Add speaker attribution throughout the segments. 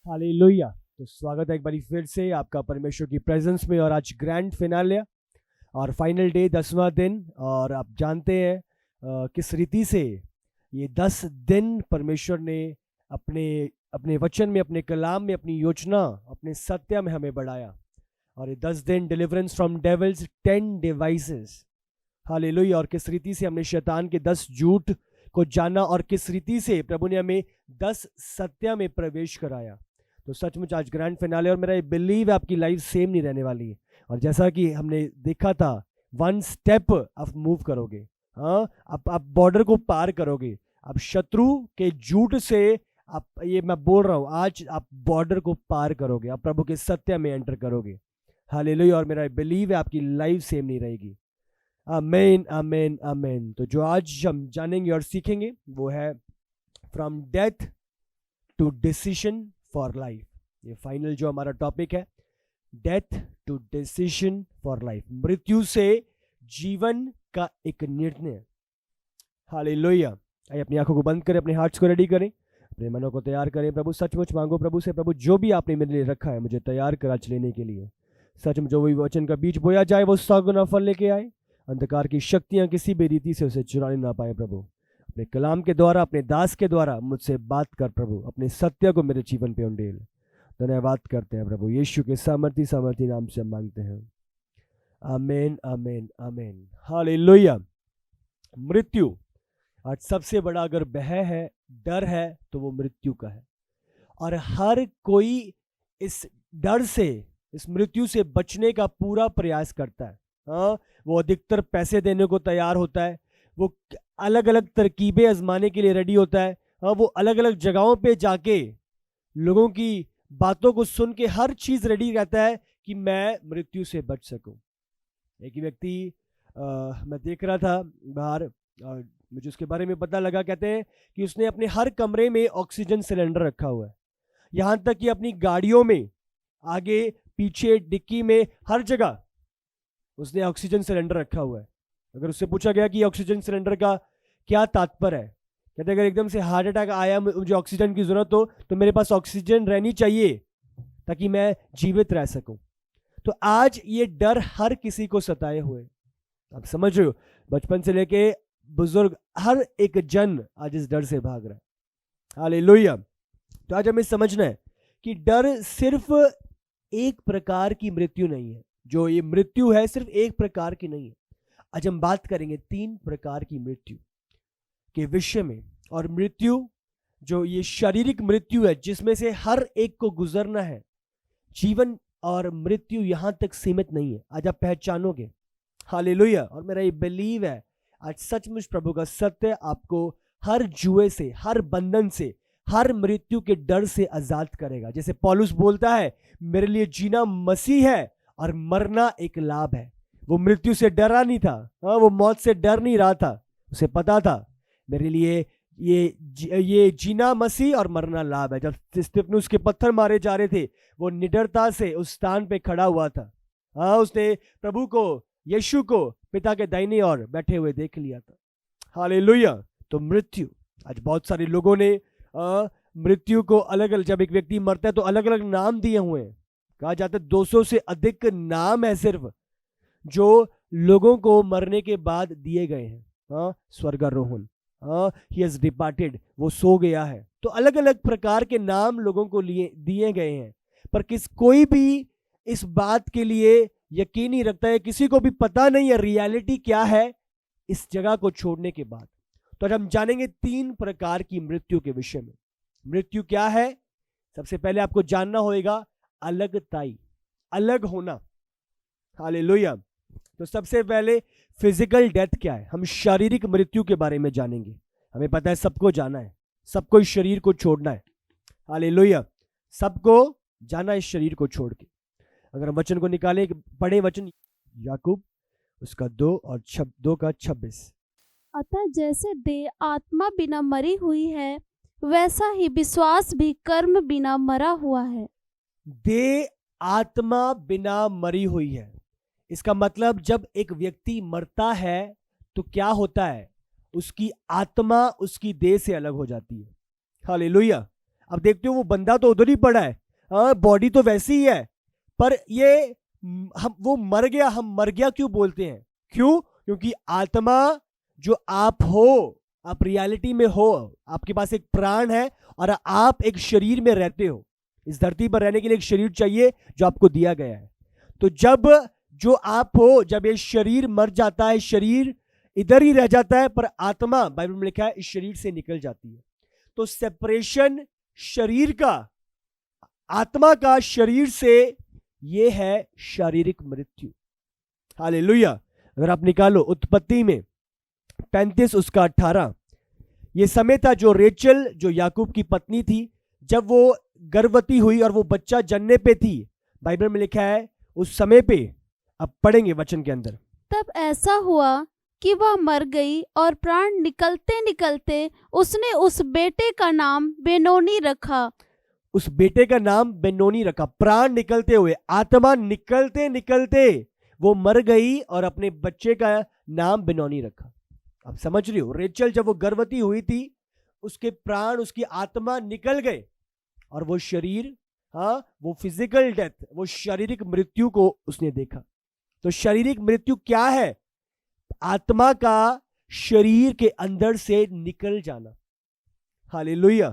Speaker 1: Hallelujah. तो स्वागत है एक बारी फिर से आपका परमेश्वर की प्रेजेंस में। और आज ग्रैंड फिनाले और फाइनल डे, 10वां दिन। और आप जानते हैं किस रीति से ये 10 दिन परमेश्वर ने अपने अपने वचन में, अपने कलाम में, अपनी योजना, अपने सत्य में हमें बढ़ाया। और ये 10 दिन deliverance from devils 10 devices. Hallelujah. और किस रीति से हमने शैतान के 10 झूठ को जाना और किस रीति से प्रभु ने हमें 10 सत्य में प्रवेश कराया। तो सचमुच आज ग्रैंड फिनाले, और मेरा ये बिलीव है आपकी लाइफ सेम नहीं रहने वाली है। और जैसा कि हमने देखा था, 1 स्टेप आप मूव करोगे। हाँ, आप बॉर्डर को पार करोगे। आप शत्रु के झूठ से, आप ये मैं बोल रहा हूँ, आज आप बॉर्डर को पार करोगे, आप प्रभु के सत्य में एंटर करोगे। हालेलुया। और मेरा बिलीव है आपकी लाइफ सेम नहीं रहेगी। आमीन, आमीन, आमीन। तो जो आज हम जानेंगे और सीखेंगे वो है from death to decision for life. ये फाइनल जो हमारा टॉपिक है, death to decision for life, मृत्यु से जीवन का एक निर्णय। हालेलुया। आइए अपनी आंखों को बंद करें, अपने हार्ट्स को रेडी करें, अपने मनों को तैयार करें। प्रभु सचमुच मांगो प्रभु से, प्रभु जो भी आपने मेरे लिए रखा है मुझे तैयार कर आज लेने के लिए। सचमुच जो भी वचन का बीज बोया जाए वो 100 गुना फल लेके आए। अंधकार की शक्तियां किसी भी रीति से उसे चुराने ना पाए। प्रभु अपने कलाम के द्वारा, अपने दास के द्वारा मुझसे बात कर प्रभु, अपने सत्य को मेरे जीवन पे उंडेल। धन्यवाद करते हैं प्रभु, यीशु के सामर्थी नाम से मांगते हैं। आमीन, आमीन, आमीन। हालेलुया। मृत्यु आज सबसे बड़ा अगर भय है, डर है, तो वो मृत्यु का है। और हर कोई इस डर से, इस मृत्यु से बचने का पूरा प्रयास करता है। हाँ, वो अधिकतर पैसे देने को तैयार होता है, वो अलग अलग तरकीबें आजमाने के लिए रेडी होता है। हाँ, वो अलग अलग जगहों पे जाके लोगों की बातों को सुन के हर चीज रेडी रहता है कि मैं मृत्यु से बच सकूं। एक व्यक्ति मैं देख रहा था बाहर, मुझे उसके बारे में पता लगा, कहते हैं कि उसने अपने हर कमरे में ऑक्सीजन सिलेंडर रखा हुआ है। यहाँ तक कि अपनी गाड़ियों में आगे पीछे डिक्की में हर जगह उसने ऑक्सीजन सिलेंडर रखा हुआ है। अगर उससे पूछा गया कि ऑक्सीजन सिलेंडर का क्या तात्पर्य है, कहते अगर एकदम से हार्ट अटैक आया, मुझे ऑक्सीजन की जरूरत हो, तो मेरे पास ऑक्सीजन रहनी चाहिए ताकि मैं जीवित रह सकूं। तो आज ये डर हर किसी को सताए हुए, आप समझ रहे हो, बचपन से लेके बुजुर्ग हर एक जन आज इस डर से भाग रहा है। हालेलुया। तो आज हमें समझना है कि डर सिर्फ एक प्रकार की मृत्यु नहीं है। जो ये मृत्यु है सिर्फ एक प्रकार की नहीं है। आज हम बात करेंगे 3 प्रकार की मृत्यु के विषय में। और मृत्यु जो ये शारीरिक मृत्यु है जिसमें से हर एक को गुजरना है। जीवन और मृत्यु यहां तक सीमित नहीं है, आज आप पहचानोगे। हालेलुया। और मेरा ये बिलीव है आज सचमुच प्रभु का सत्य आपको हर जुए से, हर बंधन से, हर मृत्यु के डर से आजाद करेगा। जैसे पौलुस बोलता है, मेरे लिए जीना मसीह है और मरना एक लाभ है। वो मृत्यु से डरा नहीं था। हाँ, वो मौत से डर नहीं रहा था। उसे पता था मेरे लिए ये जीना मसीह और मरना लाभ है। जब स्तिफनुस के पत्थर मारे जा रहे थे, वो निडरता से उस स्थान पे खड़ा हुआ था। हाँ, उसने प्रभु को, यीशु को पिता के दाहिने ओर बैठे हुए देख लिया था। हालेलुया। तो मृत्यु, आज बहुत सारे लोगों ने मृत्यु को अलग अलग, जब एक व्यक्ति मरता है तो अलग अलग नाम दिए हुए हैं। कहा जाता है 200 से अधिक नाम है सिर्फ जो लोगों को मरने के बाद दिए गए हैं। हाँ, स्वर्गारोहण, ही हैज डिपार्टेड, वो सो गया है। तो अलग अलग प्रकार के नाम लोगों को लिए दिए गए हैं, पर कोई भी इस बात के लिए यकीन नहीं रखता है। किसी को भी पता नहीं है रियलिटी क्या है इस जगह को छोड़ने के बाद। तो आज हम जानेंगे 3 प्रकार की मृत्यु के विषय में। मृत्यु क्या है? सबसे पहले आपको जानना होगा अलगताई, अलग होना। हालेलुया। तो सबसे पहले फिजिकल डेथ क्या है? हम शारीरिक मृत्यु के बारे में जानेंगे। हमें पता है सबको जाना है, सबको इस शरीर को छोड़ना है। हालेलुया। सबको जाना इस शरीर को छोड़ के। अगर हम वचन को निकालें, पढ़े वचन याकूब उसका 2 और 2 का 26।
Speaker 2: अतः जैसे देह आत्मा बिना मरी हुई है, वैसा ही विश्वास भी कर्म बिना मरा हुआ है।
Speaker 1: देह आत्मा बिना मरी हुई है, इसका मतलब जब एक व्यक्ति मरता है तो क्या होता है? उसकी आत्मा उसकी देह से अलग हो जाती है। हालेलुया। अब देखते हो वो बंदा तो उधर ही पड़ा है, बॉडी तो वैसी ही है, पर ये हम वो मर गया, हम मर गया क्यों बोलते हैं? क्यों? क्योंकि आत्मा जो आप हो, आप रियलिटी में हो, आपके पास एक प्राण है और आप एक शरीर में रहते हो। इस धरती पर रहने के लिए एक शरीर चाहिए जो आपको दिया गया है। तो जब जो आप हो, जब ये शरीर मर जाता है, शरीर इधर ही रह जाता है, पर आत्मा, बाइबल में लिखा है, इस शरीर से निकल जाती है। तो सेपरेशन शरीर का, आत्मा का शरीर से, ये है शारीरिक मृत्यु। हालेलुया। अगर आप निकालो उत्पत्ति में 35 उसका 18, ये समय था जो रेचल, जो याकूब की पत्नी थी, जब वो गर्भवती हुई और वो बच्चा जन्ने पे थी, बाइबल में लिखा है उस समय पे, अब पढ़ेंगे वचन के अंदर।
Speaker 2: तब ऐसा हुआ कि वह मर गई और प्राण निकलते निकलते उसने उस बेटे का नाम बेनोनी रखा।
Speaker 1: उस बेटे का नाम बेनोनी रखा। प्राण निकलते हुए, आत्मा निकलते निकलते वो मर गई और अपने बच्चे का नाम बेनोनी रखा। आप समझ रही हो, रेचल जब वो गर्भवती हुई थी, उसके प्राण, उसकी आत्मा निकल गए और वो शरीर, वो फिजिकल डेथ, वो शारीरिक मृत्यु को उसने देखा। तो शारीरिक मृत्यु क्या है? आत्मा का शरीर के अंदर से निकल जाना। हालेलुया।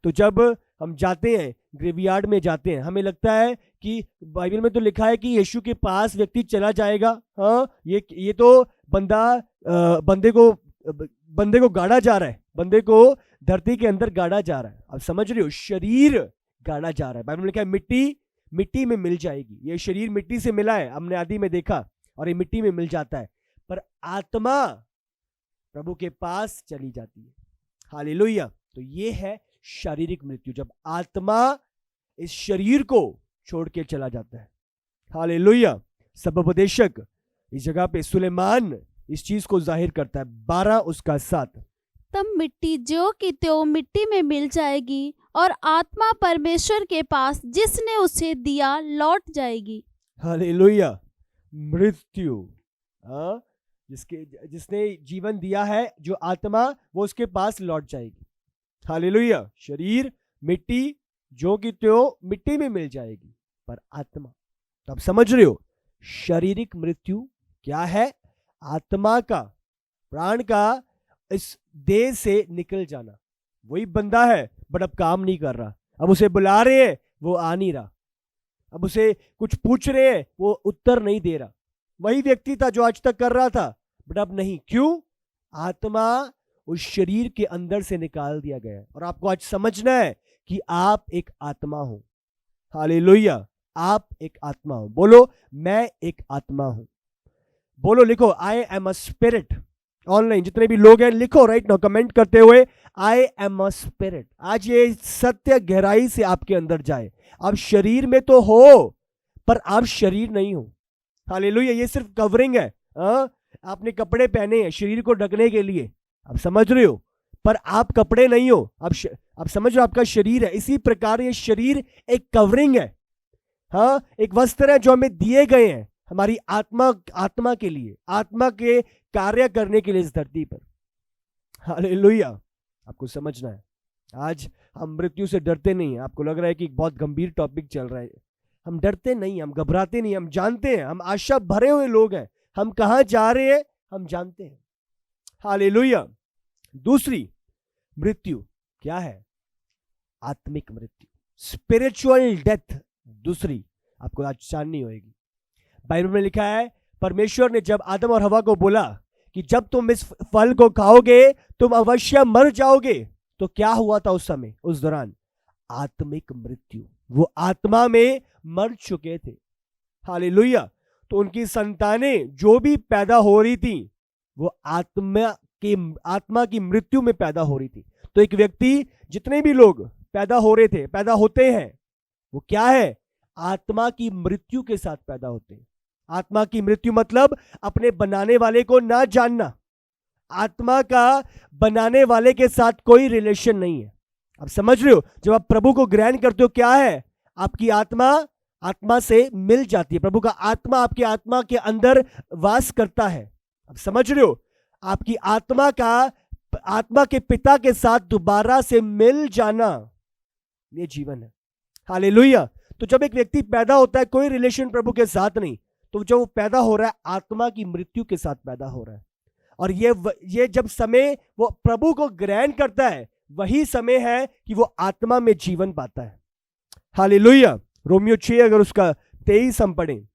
Speaker 1: तो जब हम जाते हैं, ग्रेवयार्ड में जाते हैं, हमें लगता है कि बाइबल में तो लिखा है कि यीशु के पास व्यक्ति चला जाएगा, ये तो बंदे को गाड़ा जा रहा है, बंदे को धरती के अंदर गाड़ा जा रहा है। अब समझ रहे हो, शरीर गाड़ा जा रहा है। बाइबल में लिखा है मिट्टी में मिल जाएगी। ये शरीर मिट्टी से मिला है, हमने आदि में देखा, और ये मिट्टी में मिल जाता है, पर आत्मा प्रभु के पास चली जाती है। हालेलुया। तो ये है शारीरिक मृत्यु, जब आत्मा इस शरीर को छोड़ के चला जाता है। हालेलुया। सबोपदेशक इस जगह पे सुलेमान इस चीज को जाहिर करता है। 12 उसका 7,
Speaker 2: तब मिट्टी ज्यों की त्यों मिट्टी में मिल जाएगी और आत्मा परमेश्वर के पास जिसने उसे दिया लौट जाएगी।
Speaker 1: हालेलुया। मृत्यु, जिसने जीवन दिया है, जो आत्मा, वो उसके पास लौट जाएगी। हालेलुया। शरीर मिट्टी जो की त्यों मिट्टी में मिल जाएगी, पर आत्मा, तो आप समझ रहे हो शारीरिक मृत्यु क्या है? आत्मा का, प्राण का इस देह से निकल जाना। वही बंदा है बट अब काम नहीं कर रहा, अब उसे बुला रहे हैं वो आ नहीं रहा, अब उसे कुछ पूछ रहे हैं वो उत्तर नहीं दे रहा। वही व्यक्ति था जो आज तक कर रहा था बट अब नहीं। क्यों? आत्मा उस शरीर के अंदर से निकाल दिया गया है। और आपको आज समझना है कि आप एक आत्मा हो। हालेलुया। आप एक आत्मा हो। बोलो, मैं एक आत्मा हूं। बोलो, लिखो, I am a spirit. Online जितने भी लोग हैं लिखो राइट नाउ, कमेंट करते हुए, आई एम अ स्पिरिट। आज ये सत्य गहराई से आपके अंदर जाए। आप शरीर में तो हो पर आप शरीर नहीं हो। हालेलुया। ये सिर्फ कवरिंग है, आपने कपड़े पहने हैं शरीर को ढकने के लिए, आप समझ रहे हो, पर आप कपड़े नहीं हो। आप समझ रहे हो, आपका शरीर है। इसी प्रकार ये शरीर एक कवरिंग है, एक वस्त्र है जो हमें दिए गए हैं हमारी आत्मा के लिए, आत्मा के कार्य करने के लिए इस धरती पर। हालेलुया। आपको समझना है, आज हम मृत्यु से डरते नहीं हैं। आपको लग रहा है कि बहुत गंभीर टॉपिक चल रहा है, हम डरते नहीं, हम घबराते नहीं, हम जानते हैं, हम आशा भरे हुए लोग हैं, हम कहां जा रहे हैं हम जानते हैं। हालेलुया। दूसरी मृत्यु क्या है? आत्मिक मृत्यु, स्पिरिचुअल डेथ। दूसरी आपको आज जाननी होगी। बाइबल में लिखा है, परमेश्वर ने जब आदम और हवा को बोला कि जब तुम इस फल को खाओगे तुम अवश्य मर जाओगे, तो क्या हुआ था उस समय, उस दौरान? आत्मिक मृत्यु। वो आत्मा में मर चुके थे। हालेलुया। तो उनकी संतानें जो भी पैदा हो रही थी वो आत्मा की मृत्यु में पैदा हो रही थी। तो एक व्यक्ति, जितने भी लोग पैदा हो रहे थे, पैदा होते हैं, वो क्या है? आत्मा की मृत्यु के साथ पैदा होते हैं। आत्मा की मृत्यु मतलब अपने बनाने वाले को ना जानना। आत्मा का बनाने वाले के साथ कोई रिलेशन नहीं है। आप समझ रहे हो, जब आप प्रभु को ग्रहण करते हो क्या है? आपकी आत्मा से मिल जाती है। प्रभु का आत्मा आपकी आत्मा के अंदर वास करता है। आप समझ रहे हो, आपकी आत्मा के पिता के साथ दोबारा से मिल जाना, ये जीवन है। हालेलुया। तो जब एक व्यक्ति पैदा होता है, कोई रिलेशन प्रभु के साथ नहीं, तो जब वो पैदा हो रहा है आत्मा की मृत्यु के साथ पैदा हो रहा है। और ये जब समय वो प्रभु को ग्रहण करता है, वही समय है कि वो आत्मा में जीवन पाता है। हालेलुया। रोमियो 6 अगर उसका 23 हम पढ़ें।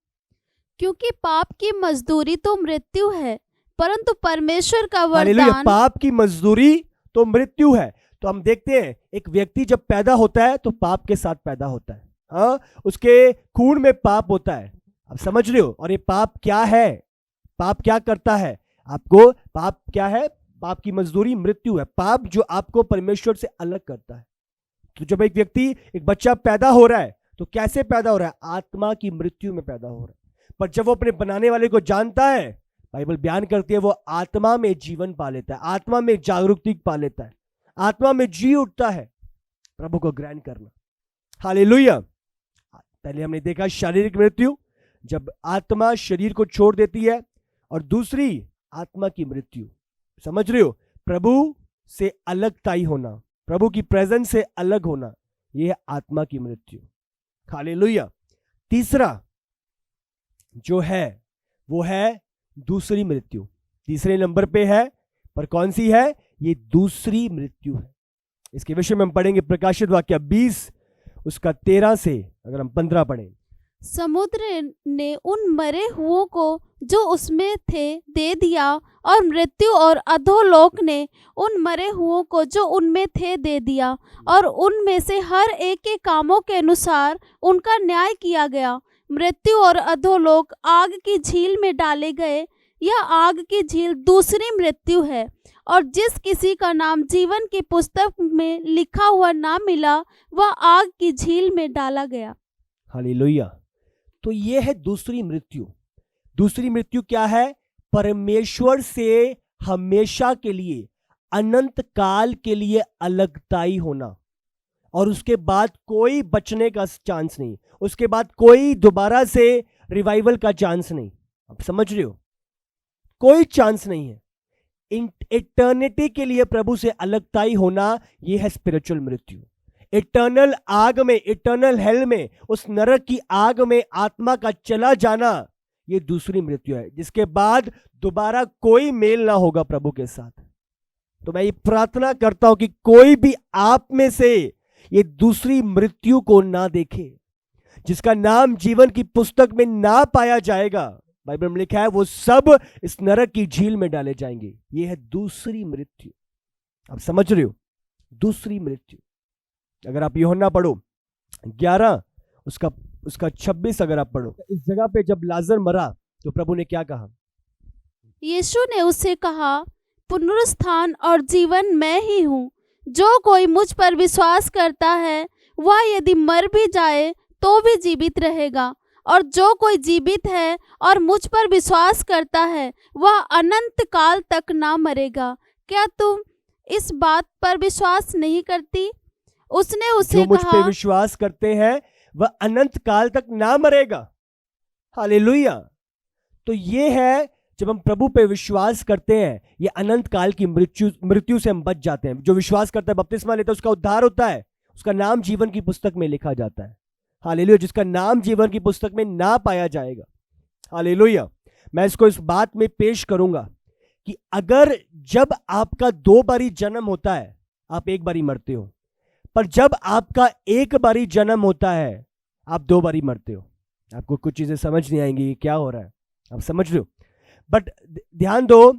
Speaker 2: क्योंकि पाप की मजदूरी तो मृत्यु है, परंतु परमेश्वर का
Speaker 1: हालेलुया।
Speaker 2: वरदान।
Speaker 1: पाप की मजदूरी तो मृत्यु है। तो हम देखते हैं एक व्यक्ति जब पैदा होता है तो पाप के साथ पैदा होता है। हाँ, उसके खून में पाप होता है। आप समझ रहे हो? और ये पाप क्या है? पाप क्या करता है आपको? पाप क्या है? पाप की मजदूरी मृत्यु है। पाप जो आपको परमेश्वर से अलग करता है। तो जब एक व्यक्ति, एक बच्चा पैदा हो रहा है तो कैसे पैदा हो रहा है? आत्मा की मृत्यु में पैदा हो रहा है। पर जब वो अपने बनाने वाले को जानता है, बाइबल बयान करती है, वो आत्मा में जीवन पा लेता है, आत्मा में जागरूकता पा लेता है, आत्मा में जी उठता है प्रभु को ग्रहण करना। हालेलुया। पहले हमने देखा शारीरिक मृत्यु, जब आत्मा शरीर को छोड़ देती है, और दूसरी आत्मा की मृत्यु। समझ रहे हो? प्रभु से अलगताई होना, प्रभु की प्रेजेंस से अलग होना, यह है आत्मा की मृत्यु। हालेलुया। तीसरा जो है वो है दूसरी मृत्यु। तीसरे नंबर पे है, पर कौन सी है? ये दूसरी मृत्यु है। इसके विषय में हम पढ़ेंगे प्रकाशित वाक्य 20 उसका 13 से अगर हम 15 पढ़ें।
Speaker 2: समुद्र ने उन मरे हुओं को जो उसमें थे दे दिया, और मृत्यु और अधोलोक ने उन मरे हुओं को जो उनमें थे दे दिया, और उनमें से हर एक के कामों के अनुसार उनका न्याय किया गया। मृत्यु और अधोलोक आग की झील में डाले गए। यह आग की झील दूसरी मृत्यु है, और जिस किसी का नाम जीवन की पुस्तक में लिखा हुआ ना मिला, वह आग की झील में डाला गया।
Speaker 1: हालेलुया। तो ये है दूसरी मृत्यु। दूसरी मृत्यु क्या है? परमेश्वर से हमेशा के लिए, अनंत काल के लिए अलगताई होना, और उसके बाद कोई बचने का चांस नहीं, उसके बाद कोई दोबारा से रिवाइवल का चांस नहीं। आप समझ रहे हो? कोई चांस नहीं है। इटर्निटी के लिए प्रभु से अलगताई होना, यह है स्पिरिचुअल मृत्यु। इटर्नल आग में, इटर्नल हेल में, उस नरक की आग में आत्मा का चला जाना, ये दूसरी मृत्यु है, जिसके बाद दोबारा कोई मेल ना होगा प्रभु के साथ। तो मैं ये प्रार्थना करता हूं कि कोई भी आप में से ये दूसरी मृत्यु को ना देखे, जिसका नाम जीवन की पुस्तक में ना पाया जाएगा। बाइबल में लिखा है वो सब इस नरक की झील में डाले जाएंगे। ये है दूसरी मृत्यु। आप समझ रहे हो? दूसरी मृत्यु। अगर आप यूहन्ना पढ़ो 11 उसका 26 अगर आप पढ़ो, इस जगह पे जब लाजर मरा तो प्रभु ने क्या कहा?
Speaker 2: यीशु ने उससे कहा, पुनरुत्थान और जीवन मैं ही हूँ। जो कोई मुझ पर विश्वास करता है, वह यदि मर भी जाए तो भी जीवित रहेगा, और जो कोई जीवित है और मुझ पर विश्वास करता है, वह अनंत काल तक ना मरेगा। क्या तुम इस बात पर विश्वास नहीं करती? उसने उसे
Speaker 1: जो मुझ पे
Speaker 2: कहा,
Speaker 1: विश्वास करते हैं वह अनंत काल तक ना मरेगा। हालेलुया। तो ये है, जब हम प्रभु पे विश्वास करते हैं, ये अनंत काल की मृत्यु से हम बच जाते हैं। जो विश्वास करता है, बपतिस्मा लेता है, उसका उद्धार होता है, उसका नाम जीवन की पुस्तक में लिखा जाता है। हालेलुया। जिसका नाम जीवन की पुस्तक में ना पाया जाएगा। हालेलुया। मैं इसको इस बात में पेश करूंगा कि अगर जब आपका 2 बारी जन्म होता है, आप 1 बारी मरते हो, पर जब आपका 1 बारी जन्म होता है, आप 2 बारी मरते हो। आपको कुछ चीजें समझ नहीं आएंगी, क्या हो रहा है, आप समझ रहे हो? बट ध्यान दो,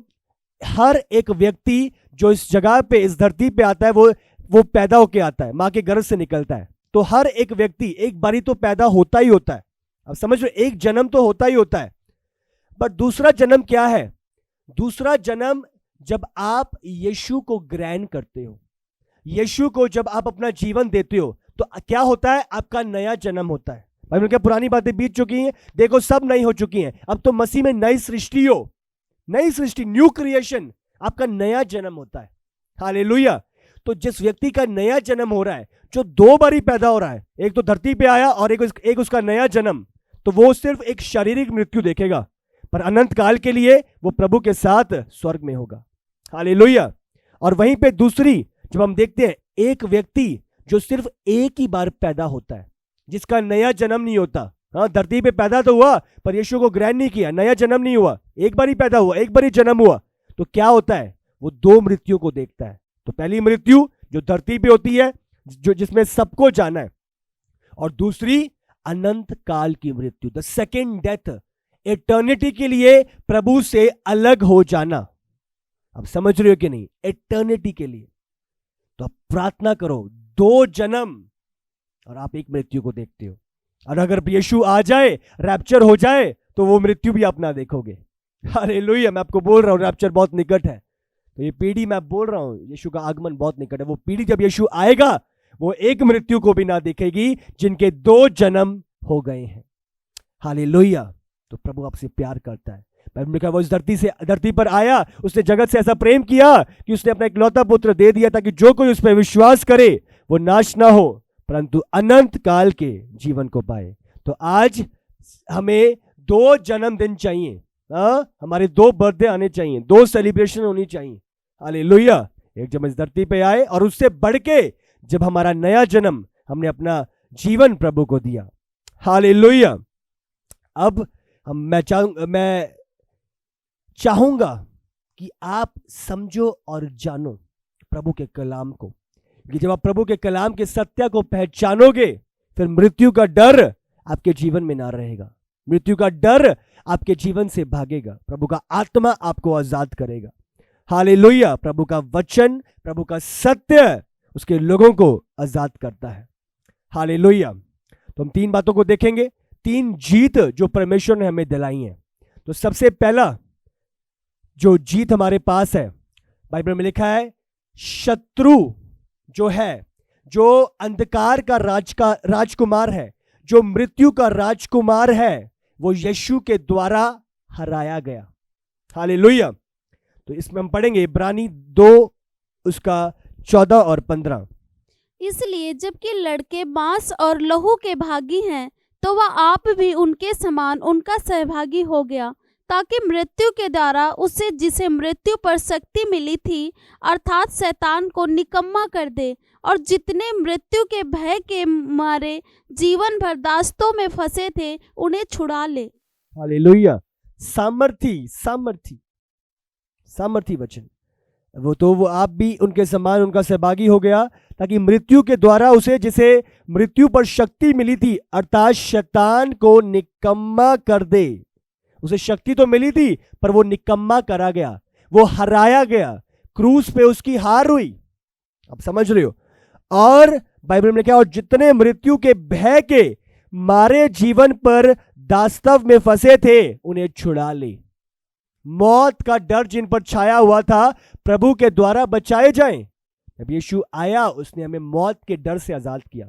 Speaker 1: हर एक व्यक्ति जो इस जगह पे, इस धरती पे आता है, वो पैदा होके आता है, माँ के गर्भ से निकलता है। तो हर एक व्यक्ति 1 बारी तो पैदा होता ही होता है। अब समझ रहे हो? 1 जन्म तो होता ही होता है। बट दूसरा जन्म क्या है? दूसरा जन्म जब आप यीशु को ग्रहण करते हो, यीशु को जब आप अपना जीवन देते हो, तो क्या होता है? आपका नया जन्म होता है। भाई क्या पुरानी बातें बीत चुकी हैं, देखो सब नई हो चुकी हैं। अब तो मसीह में नई सृष्टि हो, नई सृष्टि, न्यू क्रिएशन, आपका नया जन्म होता है। हालेलुया। तो जिस व्यक्ति का नया जन्म हो रहा है, जो 2 बारी पैदा हो रहा है, एक तो धरती पे आया और एक उसका नया जन्म, तो वो सिर्फ एक शारीरिक मृत्यु देखेगा, पर अनंत काल के लिए वो प्रभु के साथ स्वर्ग में होगा। हालेलुया। और वहीं पे दूसरी, जब हम देखते हैं एक व्यक्ति जो सिर्फ एक ही बार पैदा होता है, जिसका नया जन्म नहीं होता। हाँ, धरती पे पैदा तो हुआ पर यीशु को ग्रहण नहीं किया, नया जन्म नहीं हुआ, एक बार ही पैदा हुआ, एक बार ही जन्म हुआ। तो क्या होता है, वो दो मृत्यु को देखता है। तो पहली मृत्यु जो धरती पे होती है, जो जिसमें सबको जाना है, और दूसरी अनंत काल की मृत्यु, द सेकेंड डेथ, एटर्निटी के लिए प्रभु से अलग हो जाना। अब समझ रहे हो कि नहीं, एटर्निटी के लिए। तो आप प्रार्थना करो, दो जन्म और आप एक मृत्यु को देखते हो। और अगर यीशु आ जाए, रैप्चर हो जाए, तो वो मृत्यु भी आप ना देखोगे। हालेलुया, मैं आपको बोल रहा हूं रैप्चर बहुत निकट है। तो ये पीढ़ी, मैं बोल रहा हूं यीशु का आगमन बहुत निकट है। वो पीढ़ी जब यीशु आएगा, वो एक मृत्यु को भी ना देखेगी जिनके दो जन्म हो गए हैं। हालेलुया। तो प्रभु आपसे प्यार करता है। बाइबल में कहा वो इस धरती पर आया, उसने जगत से ऐसा प्रेम किया कि उसने अपना इकलौता पुत्र दे दिया, ताकि जो कोई उस पर विश्वास करे वो नाश ना हो परंतु अनंत काल के जीवन को पाए। तो आज हमें दो जन्मदिन चाहिए, हमारे दो बर्थडे आने चाहिए, दो सेलिब्रेशन होनी चाहिए। हालेलुया। एक जब इस धरती पे आए, और उससे बढ़ के जब हमारा नया जन्म, हमने अपना जीवन प्रभु को दिया। हालेलुया। अब मैं चाहूंगा कि आप समझो और जानो प्रभु के कलाम को, कि जब आप प्रभु के कलाम के सत्य को पहचानोगे, फिर मृत्यु का डर आपके जीवन में ना रहेगा, मृत्यु का डर आपके जीवन से भागेगा। प्रभु का आत्मा आपको आजाद करेगा। हालेलुया। प्रभु का वचन, प्रभु का सत्य उसके लोगों को आजाद करता है। हालेलुया। तो हम तीन बातों को देखेंगे, तीन जीत जो परमेश्वर ने हमें दिलाई है। तो सबसे पहला जो जीत हमारे पास है, बाइबल में लिखा है, शत्रु जो है, जो अंधकार का राजकुमार है, जो मृत्यु का राजकुमार है, वो यीशु के द्वारा हराया गया। हालेलुया। तो इसमें हम पढ़ेंगे इब्रानी 2 उसका 14 और 15।
Speaker 2: इसलिए जबकि लड़के मांस और लहू के भागी हैं, तो वह आप भी उनके समान उनका सहभागी हो गया, ताकि मृत्यु के द्वारा उसे, जिसे मृत्यु पर शक्ति मिली थी, अर्थात शैतान को निकम्मा कर दे, और जितने मृत्यु के भय के मारे जीवन भर दास्तों में फंसे थे, उन्हें छुड़ा ले।
Speaker 1: हालेलुया। सामर्थी वचन, वो आप भी उनके समान उनका सहभागी हो गया, ताकि मृत्यु के द्वारा उसे, जिसे मृत्यु पर शक्ति मिली थी, अर्थात शैतान को निकम्मा कर दे। उसे शक्ति तो मिली थी पर वो निकम्मा करा गया, वो हराया गया, क्रूस पे उसकी हार हुई। आप समझ रहे हो। और बाइबल में क्या, और जितने मृत्यु के भय के मारे जीवन पर दास्तव में फंसे थे, उन्हें छुड़ा ले। मौत का डर जिन पर छाया हुआ था, प्रभु के द्वारा बचाए जाएं। जब यीशु आया, उसने हमें मौत के डर से आजाद किया।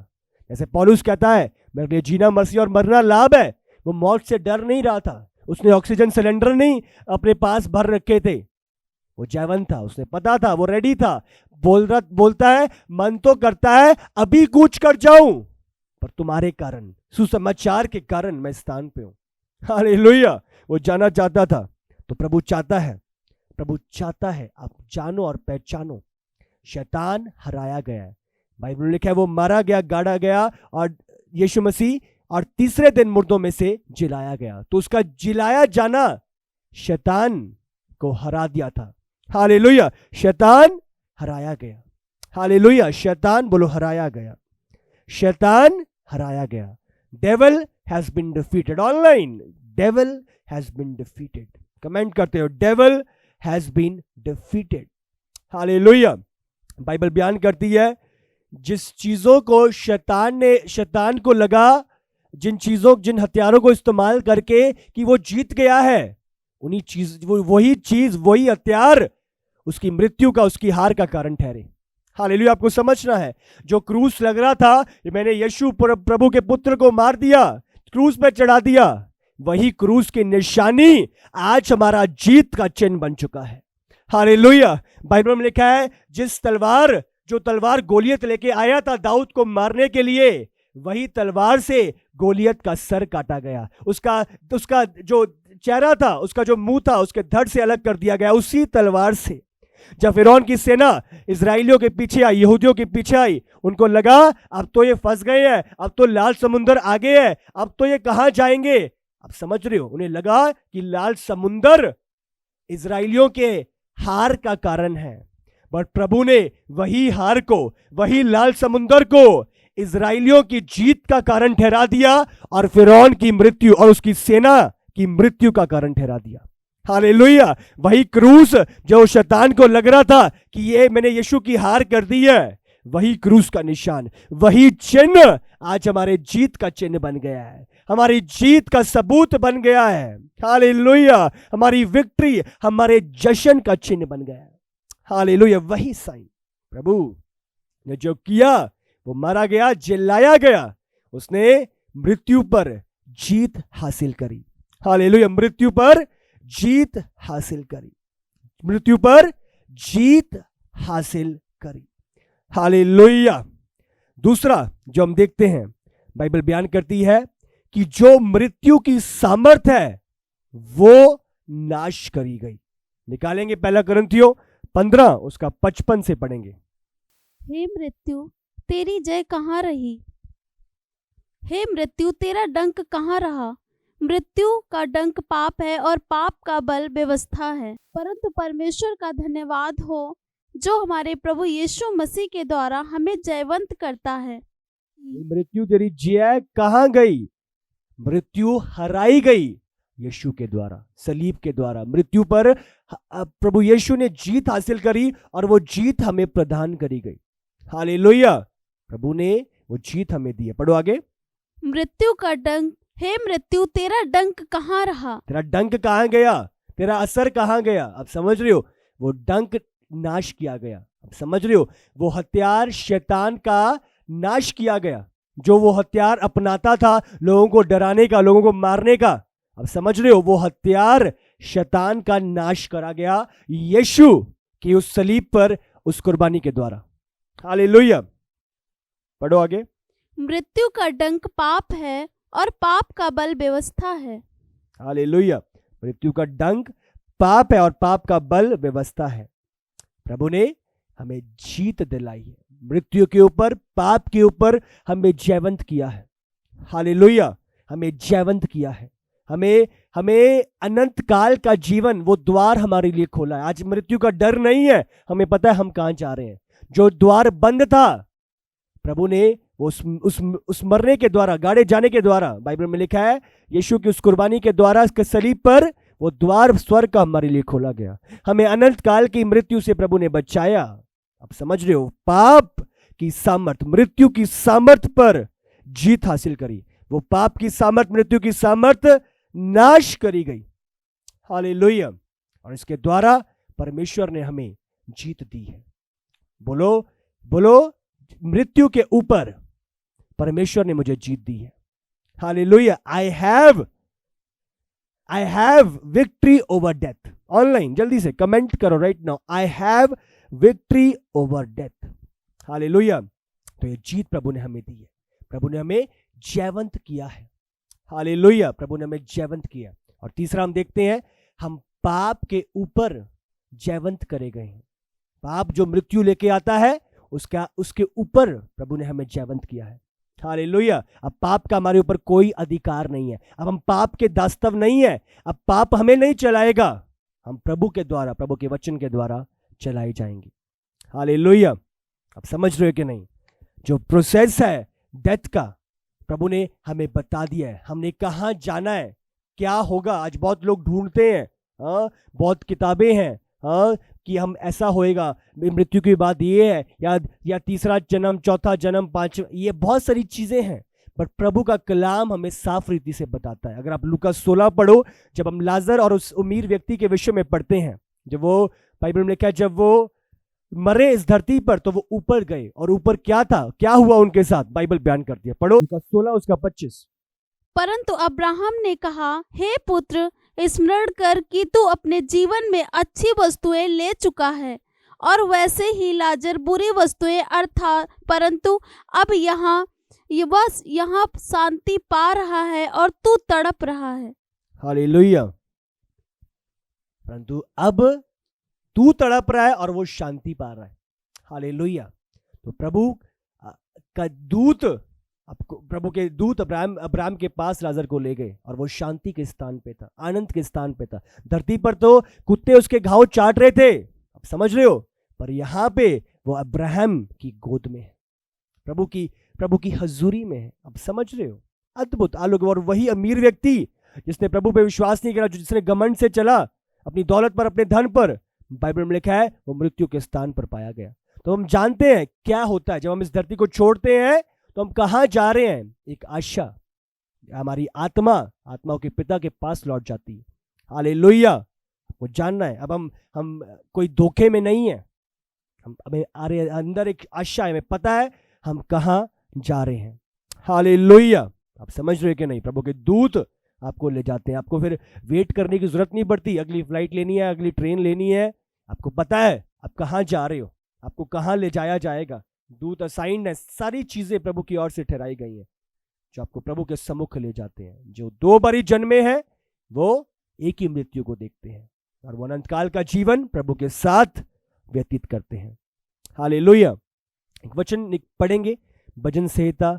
Speaker 1: जैसे पौलुस कहता है, मेरे लिए जीना मसीह और मरना लाभ है। वो मौत से डर नहीं रहा था, उसने ऑक्सीजन सिलेंडर नहीं अपने पास भर रखे थे, वो जैवन था, उसने पता था, वो रेडी था। बोलता है, मन तो करता है अभी कूच कर जाऊं, पर तुम्हारे कारण, सुसमाचार के कारण मैं स्थान पे हूं। हालेलुया। वो जाना चाहता था। तो प्रभु चाहता है आप जानो और पहचानो, शैतान हराया गया है। बाइबल में लिखा है, वो मारा गया, गाड़ा गया, और यीशु मसीह और तीसरे दिन मुर्दों में से जिलाया गया। तो उसका जिलाया जाना शैतान को हरा दिया था। हालेलुया। शैतान हराया गया। हालेलुया। शैतान बोलो, हराया गया। शैतान हराया गया। Devil has been defeated. Online, devil has been defeated. Comment करते हो, devil has been defeated. Hallelujah. Bible बयान करती है, जिस चीजों को शैतान को लगा, जिन हथियारों को इस्तेमाल करके कि वो जीत गया है, वही हथियार उसकी मृत्यु का, उसकी हार का कारण ठहरे। हालेलुया। आपको समझना है, जो क्रूस लग रहा था, मैंने यीशु प्रभु के पुत्र को मार दिया, क्रूस पे चढ़ा दिया, वही क्रूस की निशानी आज हमारा जीत का चिन्ह बन चुका है। हालेलुया। बाइबल में लिखा है, जो तलवार गोलियत लेके आया था दाऊद को मारने के लिए, वही तलवार से गोलियत का सर काटा गया। उसका जो चेहरा था, उसका जो मुंह था, उसके धड़ से अलग कर दिया गया उसी तलवार से। जब फिरौन की सेना इजराइलियों के पीछे आई, यहूदियों के पीछे आई, उनको लगा अब तो ये फंस गए हैं, अब तो लाल समुंदर आगे है, अब तो ये कहां जाएंगे। अब समझ रहे हो, उन्हें लगा कि लाल समुंदर इजराइलियों के हार का कारण है, बट प्रभु ने वही हार को, वही लाल समुंदर को इजराइलियों की जीत का कारण ठहरा दिया और फिरौन की मृत्यु और उसकी सेना की मृत्यु का कारण ठहरा दिया। हालेलुया। वही क्रूस जो शैतान को लग रहा था कि ये मैंने यीशु की हार कर दी है, वही क्रूस का निशान, वही चिन्ह आज हमारे जीत का चिन्ह बन गया है, हमारी जीत का सबूत बन गया है। हालेलुया। हमारी विक्ट्री, हमारे जश्न का चिन्ह बन गया है। हालेलुया। वही साइन प्रभु ने जो किया, वो मारा गया, जिलाया गया, उसने मृत्यु पर जीत हासिल करी। हालेलुया। मृत्यु पर जीत हासिल करी, मृत्यु पर जीत हासिल करी। हालेलुया। दूसरा जो हम देखते हैं, बाइबल बयान करती है कि जो मृत्यु की सामर्थ है वो नाश करी गई। निकालेंगे पहला कुरिन्थियों 15 उसका 55 से पढ़ेंगे।
Speaker 2: हे मृत्यु तेरी जय कहाँ रही, हे मृत्यु तेरा डंक कहाँ रहा। मृत्यु का डंक पाप है और पाप का बल व्यवस्था है, परंतु परमेश्वर का धन्यवाद हो जो हमारे प्रभु यीशु मसीह के द्वारा हमें जयवंत करता है।
Speaker 1: मृत्यु तेरी जय कहाँ गई, मृत्यु हराई गई यीशु के द्वारा, सलीब के द्वारा। मृत्यु पर प्रभु यीशु ने जीत हासिल करी और वो जीत हमें प्रदान करी गई। हालेलुया। प्रभु ने वो जीत हमें दी है। पढ़ो आगे।
Speaker 2: मृत्यु का डंक, हे मृत्यु तेरा डंक कहाँ रहा।
Speaker 1: तेरा डंक कहाँ गया, तेरा असर कहाँ गया। अब समझ रहे हो, वो डंक नाश किया गया। अब समझ रहे हो, वो हथियार शैतान का नाश किया गया, जो वो हथियार अपनाता था लोगों को डराने का, लोगों को मारने का। अब समझ रहे हो, वो हथियार शैतान का नाश करा गया यीशु की उस सलीब पर, उस कुर्बानी के द्वारा। हालेलुया। पढ़ो आगे।
Speaker 2: मृत्यु का डंक पाप है और पाप का बल व्यवस्था है।
Speaker 1: हालेलुया। मृत्यु का डंक पाप है और पाप का बल व्यवस्था है। प्रभु ने हमें जीत दिलाई है, मृत्यु के ऊपर, पाप के ऊपर हमें जयवंत किया है। हालेलुया। हमें जयवंत किया है, हमें अनंत काल का जीवन, वो द्वार हमारे लिए खोला है। आज मृत्यु का डर नहीं है, हमें पता है हम कहां जा रहे हैं। जो द्वार बंद था, प्रभु ने उस मरने के द्वारा, गाड़े जाने के द्वारा, बाइबल में लिखा है यीशु की उस कुर्बानी के द्वारा, उसके सलीब पर वो द्वार स्वर्ग का हमारे लिए खोला गया। हमें अनंत काल की मृत्यु से प्रभु ने बचाया। अब समझ रहे हो, पाप की सामर्थ, मृत्यु की सामर्थ पर जीत हासिल करी। वो पाप की सामर्थ, मृत्यु की सामर्थ नाश करी गई। हालेलुया। और इसके द्वारा परमेश्वर ने हमें जीत दी है। बोलो बोलो, मृत्यु के ऊपर परमेश्वर ने मुझे जीत दी है। Hallelujah. I have victory over death. Online जल्दी से कमेंट करो right now, I have victory over death. Hallelujah. तो ये जीत प्रभु ने हमें दी है, प्रभु ने हमें जयवंत किया है। हालेलुया। प्रभु ने हमें जयवंत किया। और तीसरा हम देखते हैं, हम पाप के ऊपर जयवंत करे गए हैं। पाप जो मृत्यु लेके आता है, उसके ऊपर प्रभु ने हमें जयवंत किया है। हालेलुया। अब पाप का हमारे ऊपर कोई अधिकार नहीं है। अब हम पाप के दास्तव नहीं है। अब पाप हमें नहीं चलाएगा, हम प्रभु के द्वारा, प्रभु के वचन के द्वारा चलाए जाएंगे। हालेलुया। अब समझ रहे हो कि नहीं, जो प्रोसेस है डेथ का, प्रभु ने हमें बता दिया है, हमने कहाँ जाना है, क्या होगा। आज बहुत लोग ढूंढते हैं, बहुत किताबें हैं कि हम ऐसा होएगा, मृत्यु की बात ये है, या तीसरा जन्म, चौथा जन्म, पांचवा, ये बहुत सारी चीजें हैं। पर प्रभु का कलाम हमें साफ रीति से बताता है। अगर आप लूका 16 पढ़ो, जब हम लाजर और उस अमीर व्यक्ति के विषय में पढ़ते हैं, जब वो बाइबल में लिखा है, जब वो मरे इस धरती पर तो वो ऊपर गए, और ऊपर क्या था, क्या हुआ उनके साथ, बाइबल बयान करती है। पढ़ो लूका 16 उसका 25।
Speaker 2: परंतु अब्राहम ने कहा, हे पुत्र, स्मरण कर कि तू अपने जीवन में अच्छी वस्तुएं ले चुका है, और वैसे ही लाजर बुरी वस्तुएं अर्थात, परंतु अब यहाँ शांति पा रहा है और तू तड़प रहा है।
Speaker 1: हालेलुया। परंतु अब तू तड़प रहा है और वो शांति पा रहा है। हालेलुया। तो प्रभु का दूत, प्रभु के दूत अब्राहम के पास लाजर को ले गए और वो शांति के स्थान पे था, आनंद के स्थान पे था। धरती पर तो कुत्ते उसके घाव चाट रहे थे, आप समझ रहे हो, पर यहाँ पे वो अब्राहम की गोद में है, प्रभु की हजूरी में है। आप समझ रहे हो, अद्भुत आलोक। और वही अमीर व्यक्ति जिसने प्रभु पे विश्वास नहीं किया, जिसने घमंड से चला अपनी दौलत पर, अपने धन पर, बाइबल में लिखा है वो मृत्यु के स्थान पर पाया गया। तो हम जानते हैं क्या होता है जब हम इस धरती को छोड़ते हैं, तो हम कहाँ जा रहे हैं? एक आशा, हमारी आत्माओं के पिता के पास लौट जाती है। हालेलुया। वो जानना है। अब हम कोई धोखे में नहीं है, हमें अंदर एक आशा है, हमें पता है हम कहाँ जा रहे हैं। हालेलुया। आप समझ रहे कि नहीं? प्रभु के दूत आपको ले जाते हैं, आपको फिर वेट करने की जरूरत नहीं पड़ती। अगली फ्लाइट लेनी है, अगली ट्रेन लेनी है, आपको पता है आप कहाँ जा रहे हो, आपको कहाँ ले जाया जाएगा। दूत असाइंड है, सारी चीजें प्रभु की ओर से ठहराई गई हैं जो आपको प्रभु के सम्मुख ले जाते हैं। जो 2 बारी जन्मे हैं वो एक ही मृत्यु को देखते हैं और वो अनंत काल का जीवन प्रभु के साथ व्यतीत करते हैं। हालेलुया। एक वचन पढ़ेंगे, भजन संहिता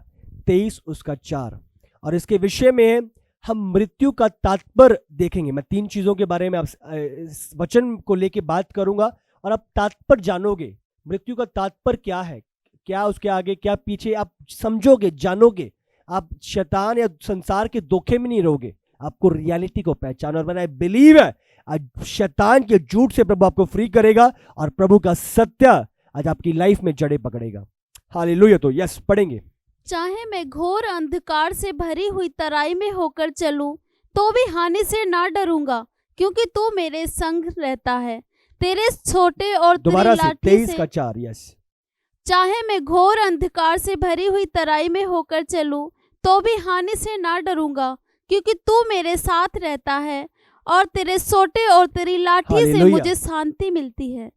Speaker 1: 23 उसका 4, और इसके विषय में हम मृत्यु का तात्पर्य देखेंगे। मैं 3 चीजों के बारे में आप इस वचन को लेके बात करूंगा और आप तात्पर्य जानोगे। मृत्यु का तात्पर्य क्या है, क्या उसके आगे क्या पीछे, आप समझोगे, जानोगे। आप शैतान या संसार के धोखे में नहीं रहोगे, आपको रियलिटी को पहचानो। और मैंने बिलीव है आज शैतान के झूठ से प्रभु आपको फ्री करेगा और प्रभु का सत्य आज आपकी लाइफ में जड़े पकड़ेगा। हालेलुया। तो यस, पढ़ेंगे।
Speaker 2: चाहे मैं घोर अंधकार से भरी हुई तराई में होकर चलूं, तो भी हानि से ना डरूंगा, क्योंकि तू मेरे संग रहता है। तेरे छोटे और तेरी लाठी
Speaker 1: 23 का 4। यस।
Speaker 2: चाहे मैं घोर अंधकार से भरी हुई तराई में होकर चलूं, तो भी हानि से ना डरूंगा, क्योंकि तू मेरे साथ रहता है, और तेरे सोटे और तेरी लाठी से मुझे शांति मिलती है।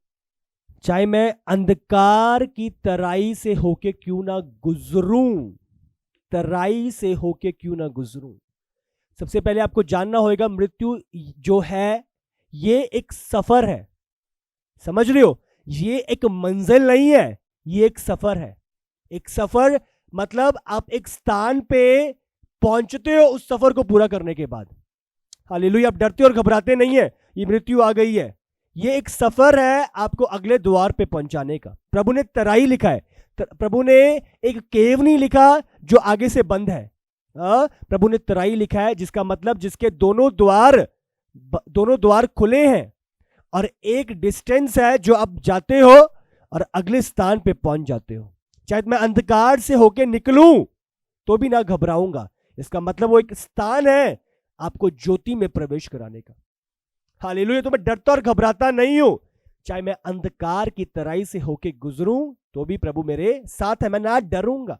Speaker 1: चाहे मैं अंधकार की तराई से होके क्यों ना गुजरूं, तराई से होके क्यों ना गुजरूं। सबसे पहले आपको जानना होगा, मृत्यु जो है ये एक सफर है। समझ रहे हो, ये एक मंजिल नहीं है, ये एक सफर है। एक सफर मतलब आप एक स्थान पे पहुंचते हो उस सफर को पूरा करने के बाद। हालेलुया। आप डरते और घबराते नहीं है ये मृत्यु आ गई है, ये एक सफर है आपको अगले द्वार पे पहुंचाने का। प्रभु ने तराई लिखा है, प्रभु ने एक केव नहीं लिखा जो आगे से बंद है। प्रभु ने तराई लिखा है, जिसका मतलब जिसके दोनों द्वार खुले हैं और एक डिस्टेंस है जो आप जाते हो और अगले स्थान पे पहुंच जाते हो। चाहे मैं अंधकार से होके निकलूं तो भी ना घबराऊंगा, इसका मतलब वो एक स्थान है आपको ज्योति में प्रवेश कराने का। हालेलुया। तो मैं डरता और घबराता नहीं हूं, चाहे मैं अंधकार की तराई से होके गुजरूं तो भी प्रभु मेरे साथ है, मैं ना डरूंगा।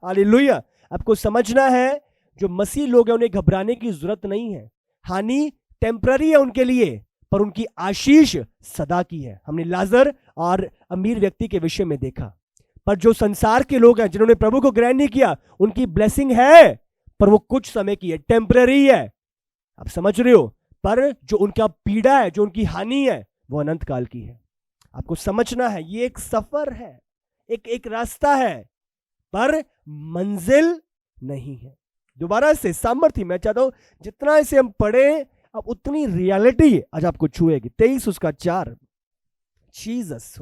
Speaker 1: हालेलुया। आपको समझना है जो मसीह लोग हैं उन्हें घबराने की जरूरत नहीं है। हानि टेम्पररी है उनके लिए, पर उनकी आशीष सदा की है। हमने लाजर और अमीर व्यक्ति के विषय में देखा, पर जो संसार के लोग हैं जिन्होंने प्रभु को ग्रहण नहीं किया, उनकी ब्लेसिंग है पर वो कुछ समय की है, टेम्पररी है। आप समझ रहे हो, पर जो उनका पीड़ा है, जो उनकी हानि है, वो अनंत काल की है। आपको समझना है ये एक सफर है, एक रास्ता है, पर मंजिल नहीं है। दोबारा से सामर्थ्य मैं चाहता हूं जितना इसे हम पढ़े अब उतनी रियलिटी आज आपको छुएगी। 23 उसका 4। जीसस।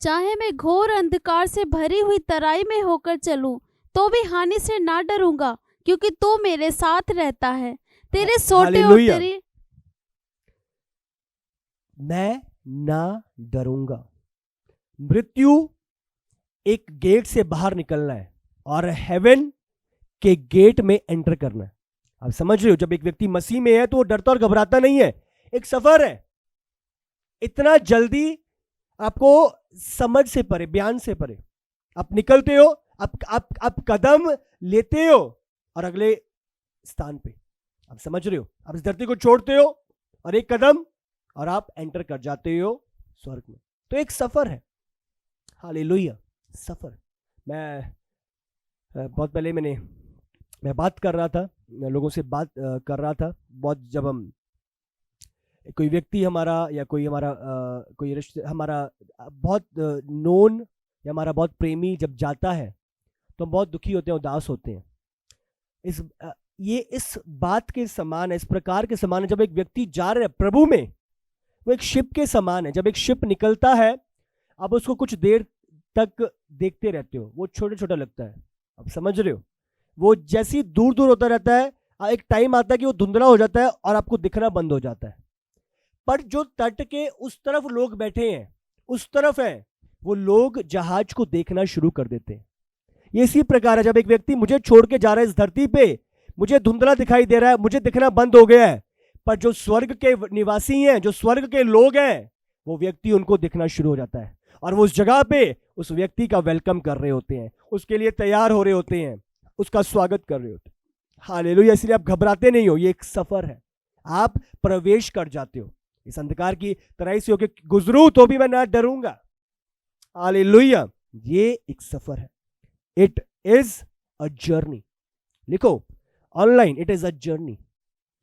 Speaker 2: चाहे मैं घोर अंधकार से भरी हुई तराई में होकर चलूं, तो भी हानि से ना डरूंगा, क्योंकि तू मेरे साथ रहता है। तेरे सोटे और तेरी,
Speaker 1: मैं ना डरूंगा। मृत्यु एक गेट से बाहर निकलना है और हेवन के गेट में एंटर करना है। आप समझ रहे हो, जब एक व्यक्ति मसीह में है तो वो डरता और घबराता नहीं है, एक सफर है। इतना जल्दी आपको समझ से परे, बयान से परे आप निकलते हो, आप कदम लेते हो और अगले स्थान पे, आप समझ रहे हो, आप इस धरती को छोड़ते हो और एक कदम और आप एंटर कर जाते हो स्वर्ग में। तो एक सफर है। हालेलुया। सफर। मैं बहुत पहले मैं बात कर रहा था, मैं लोगों से बात कर रहा था बहुत, जब हम कोई व्यक्ति हमारा या कोई हमारा कोई रिश्ते हमारा बहुत नोन या हमारा बहुत प्रेमी जब जाता है तो हम बहुत दुखी होते हैं, उदास होते हैं। ये इस बात के समान है, इस प्रकार के समान है जब एक व्यक्ति जा रहा है प्रभु में, वो एक शिप के समान है। जब एक शिप निकलता है, आप उसको कुछ देर तक देखते रहते हो, वो छोटा छोटा लगता है, आप समझ रहे हो, वो जैसी दूर दूर होता रहता है, एक टाइम आता है कि वो धुंधला हो जाता है और आपको दिखना बंद हो जाता है। पर जो तट के उस तरफ लोग बैठे हैं, उस तरफ है, वो लोग जहाज को देखना शुरू कर देते हैं। ये इसी प्रकार है, जब एक व्यक्ति मुझे छोड़ के जा रहा है इस धरती पे, मुझे धुंधला दिखाई दे रहा है, मुझे दिखना बंद हो गया है, पर जो स्वर्ग के निवासी हैं, जो स्वर्ग के लोग हैं, वो व्यक्ति उनको दिखना शुरू हो जाता है और वो उस जगह पे उस व्यक्ति का वेलकम कर रहे होते हैं, उसके लिए तैयार हो रहे होते हैं, उसका स्वागत कर रहे होते हैं। हालेलुया। इसलिए आप घबराते नहीं हो, ये एक सफर है, आप प्रवेश कर जाते हो इस अंधकार की तराई से होके, गुजरूं तो भी मैं ना डरूंगा। हालेलुया। ये एक सफर है, इट इज अ जर्नी। लिखो online, it is a journey,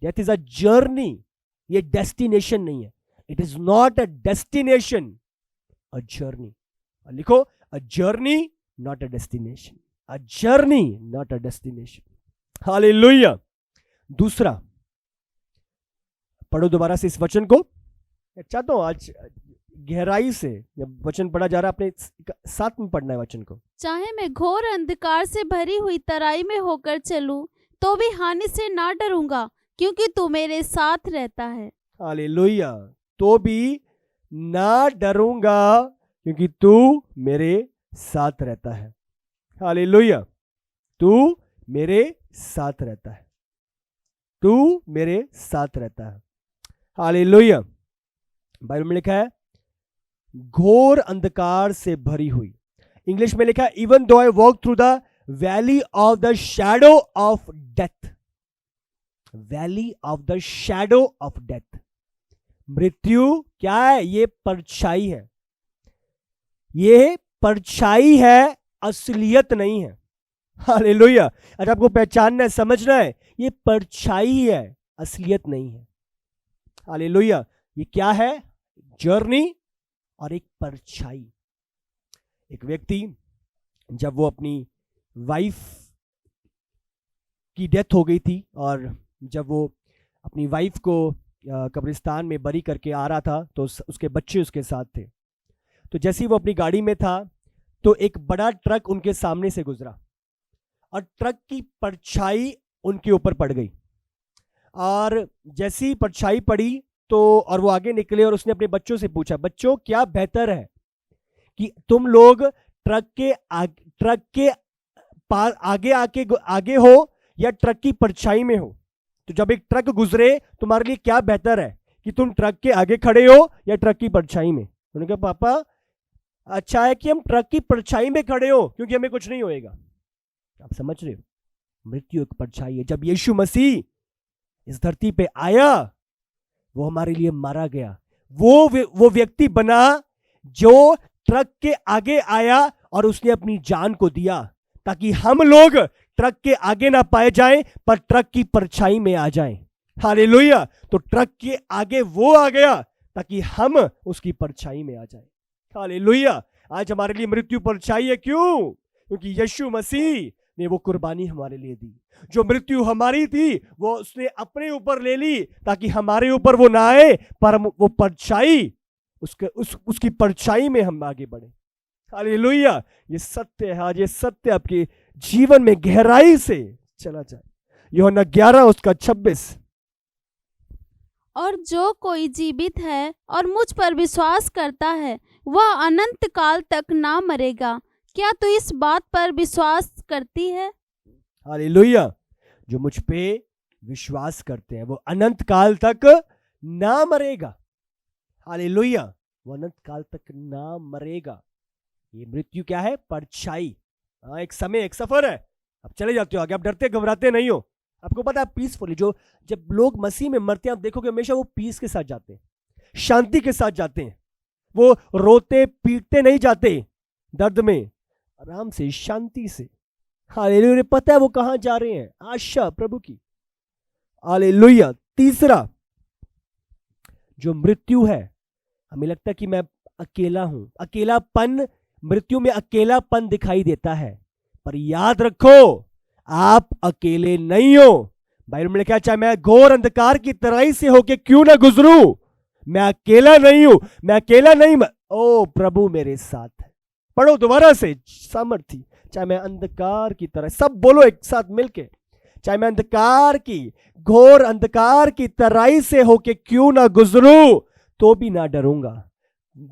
Speaker 1: that is a journey. ये डेस्टिनेशन नहीं है, it is not a destination, a journey. लिखो a journey not a destination, a journey not a destination. Hallelujah. दूसरा, पढ़ो दोबारा से इस वचन को। चाहता हूं आज गहराई से जब वचन पढ़ा जा रहा है, अपने साथ में पढ़ना है वचन को।
Speaker 2: चाहे मैं घोर अंधकार से भरी हुई तराई में होकर चलूं, तो भी हानि से ना डरूंगा, क्योंकि तू मेरे साथ रहता है।
Speaker 1: हालेलुया। तो भी ना डरूंगा, क्योंकि तू मेरे साथ रहता है। हालेलुया। तू मेरे साथ रहता है, तू मेरे साथ रहता है। हालेलुया। बाइबल में लिखा है घोर अंधकार से भरी हुई। इंग्लिश में लिखा है even though I walk through the valley of the shadow of death, valley of the shadow of death. मृत्यु क्या है? ये परछाई है, ये परछाई है, असलियत नहीं है। हालेलुया। अगर आपको पहचानना है, समझना है, ये परछाई है, असलियत नहीं है। हालेलुया। ये क्या है? जर्नी और एक परछाई। एक व्यक्ति जब वो अपनी वाइफ की डेथ हो गई थी और जब वो अपनी वाइफ को कब्रिस्तान में बरी करके आ रहा था, तो उसके बच्चे उसके साथ थे। तो जैसे ही वो अपनी गाड़ी में था, तो एक बड़ा ट्रक उनके सामने से गुजरा और ट्रक की परछाई उनके ऊपर पड़ गई। और जैसी ही परछाई पड़ी तो और वो आगे निकले और उसने अपने बच्चों से पूछा, बच्चों क्या बेहतर है कि तुम लोग ट्रक के आगे हो या ट्रक की परछाई में हो? तो जब एक ट्रक गुजरे, तुम्हारे लिए क्या बेहतर है कि तुम ट्रक के आगे खड़े हो या ट्रक की परछाई में? उन्होंने कहा पापा अच्छा है कि हम ट्रक की परछाई में खड़े हो, क्योंकि हमें कुछ नहीं होएगा। आप समझ रहे हो? मृत्यु एक परछाई है। जब यीशु मसीह इस धरती पे आया, वो हमारे लिए मारा गया। वो व्यक्ति बना जो ट्रक के आगे आया और उसने अपनी जान को दिया, ताकि हम लोग ट्रक के आगे ना पाए जाएं, पर ट्रक की परछाई में आ जाएं। हालेलुया। तो ट्रक के आगे वो आ गया ताकि हम उसकी परछाई में आ जाएं। हालेलुया। आज हमारे लिए मृत्यु परछाई है। क्यों? क्योंकि यीशु मसीह ने वो कुर्बानी हमारे लिए दी। जो मृत्यु हमारी थी वो उसने अपने ऊपर ले ली, ताकि हमारे ऊपर वो ना आए, पर वो परछाई उसकी परछाई में हम आगे बढ़े। हालेलुया। ये सत्य है। आज ये सत्य आपके जीवन में गहराई से चला जाए। यूहन्ना 11 उसका 26।
Speaker 2: और जो कोई जीवित है और मुझ पर विश्वास करता है, वह अनंत काल तक ना मरेगा। क्या तू इस बात पर विश्वास करती है?
Speaker 1: हालेलुया। जो मुझ पे विश्वास करते हैं वो अनंत काल तक ना मरेगा। हालेलुया। वो अनंत काल तक ना मरेगा। ये मृत्यु क्या है? परछाई। एक समय, एक सफर है। आप चले जाते हो आगे, आप डरते घबराते नहीं हो। आपको पता है पीसफुली, जो जब लोग मसीह में मरते हैं आप देखोगे हमेशा वो पीस के साथ जाते हैं, शांति के साथ जाते हैं। वो रोते पीटते नहीं जाते दर्द में, आराम से, शांति से। हालेलुया। पता है वो कहां जा रहे हैं, आशा प्रभु की। हालेलुया। तीसरा, जो मृत्यु है, हमें लगता है कि मैं अकेला हूं। अकेलापन, मृत्यु में अकेलापन दिखाई देता है, पर याद रखो आप अकेले नहीं हो। बाइबल में लिखा है, चाहे मैं घोर अंधकार की तराई से होके क्यों ना गुजरूं, मैं अकेला नहीं हूं, मैं अकेला नहीं। ओ प्रभु मेरे साथ है। पढ़ो दोबारा से, सामर्थी। चाहे मैं अंधकार की तरह, सब बोलो एक साथ मिलके, चाहे मैं अंधकार की, घोर अंधकार की तराई से होके क्यों ना गुजरूं, तो भी ना डरूंगा,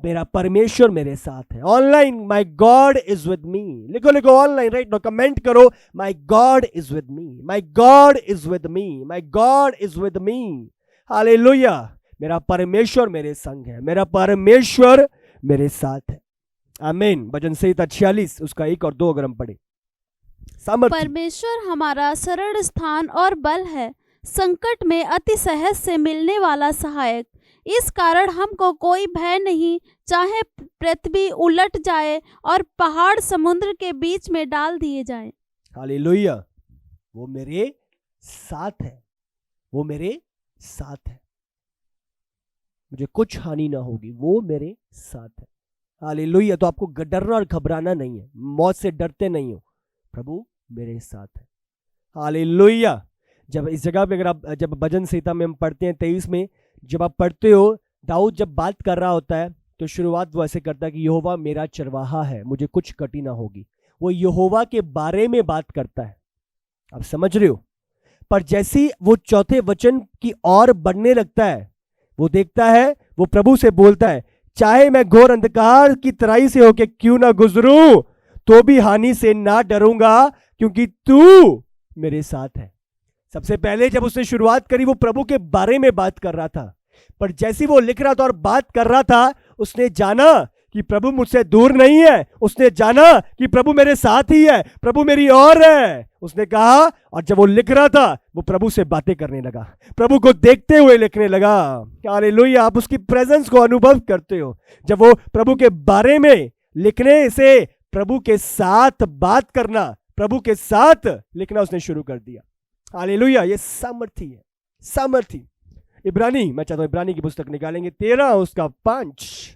Speaker 1: मेरा परमेश्वर मेरे साथ है। Online, my God is with me. लिखो लिखो ऑनलाइन, राइट नो, कमेंट करो, my God is with me, my God is with me, my God is with me. Hallelujah. मेरा परमेश्वर मेरे संग है, मेरा परमेश्वर मेरे साथ है। आमीन। भजन संहिता 46 उसका 1 और 2 अगर हम पढ़े। सामर्थ्य।
Speaker 2: परमेश्वर हमारा शरण स्थान और बल है, संकट में अति सहज से मिलने वाला सहायक। इस कारण हमको कोई भय नहीं, चाहे पृथ्वी उलट जाए और पहाड़ समुद्र के बीच में डाल दिए जाएं।
Speaker 1: हालेलुया। वो मेरे साथ है, वो मेरे साथ है, मुझे कुछ हानि ना होगी, वो मेरे साथ है। हालेलुया। तो आपको डरना और घबराना नहीं है, मौत से डरते नहीं हो, प्रभु मेरे साथ है। हालेलुया। जब इस जगह पे, अगर आप जब भजन संहिता में हम पढ़ते हैं 23 में, जब आप पढ़ते हो, दाऊद जब बात कर रहा होता है तो शुरुआत वो ऐसे करता है कि यहोवा मेरा चरवाहा है, मुझे कुछ कटी ना होगी। वो यहोवा के बारे में बात करता है, आप समझ रहे हो। पर जैसी वो चौथे वचन की ओर बढ़ने लगता है, वो देखता है, वो प्रभु से बोलता है, चाहे मैं घोर अंधकार की तराई से होके क्यों ना गुजरूं, तो भी हानि से ना डरूंगा, क्योंकि तू मेरे साथ है। सबसे पहले जब उसने शुरुआत करी, वो प्रभु के बारे में बात कर रहा था, पर जैसे वो लिख रहा था और बात कर रहा था, उसने जाना कि प्रभु मुझसे दूर नहीं है, उसने जाना कि प्रभु मेरे साथ ही है, प्रभु मेरी ओर है, उसने कहा। और जब वो लिख रहा था, वो प्रभु से बातें करने लगा, प्रभु को देखते हुए लिखने लगा। हालेलुया। आप उसकी प्रेजेंस को अनुभव करते हो। जब वो प्रभु के बारे में लिखने से प्रभु के साथ बात करना, प्रभु के साथ लिखना उसने शुरू कर दिया। हालेलुया। ये सामर्थ्य है, सामर्थ्य। इब्रानी, मैं चाहता हूं इब्रानी की पुस्तक निकालेंगे 13 उसका 5।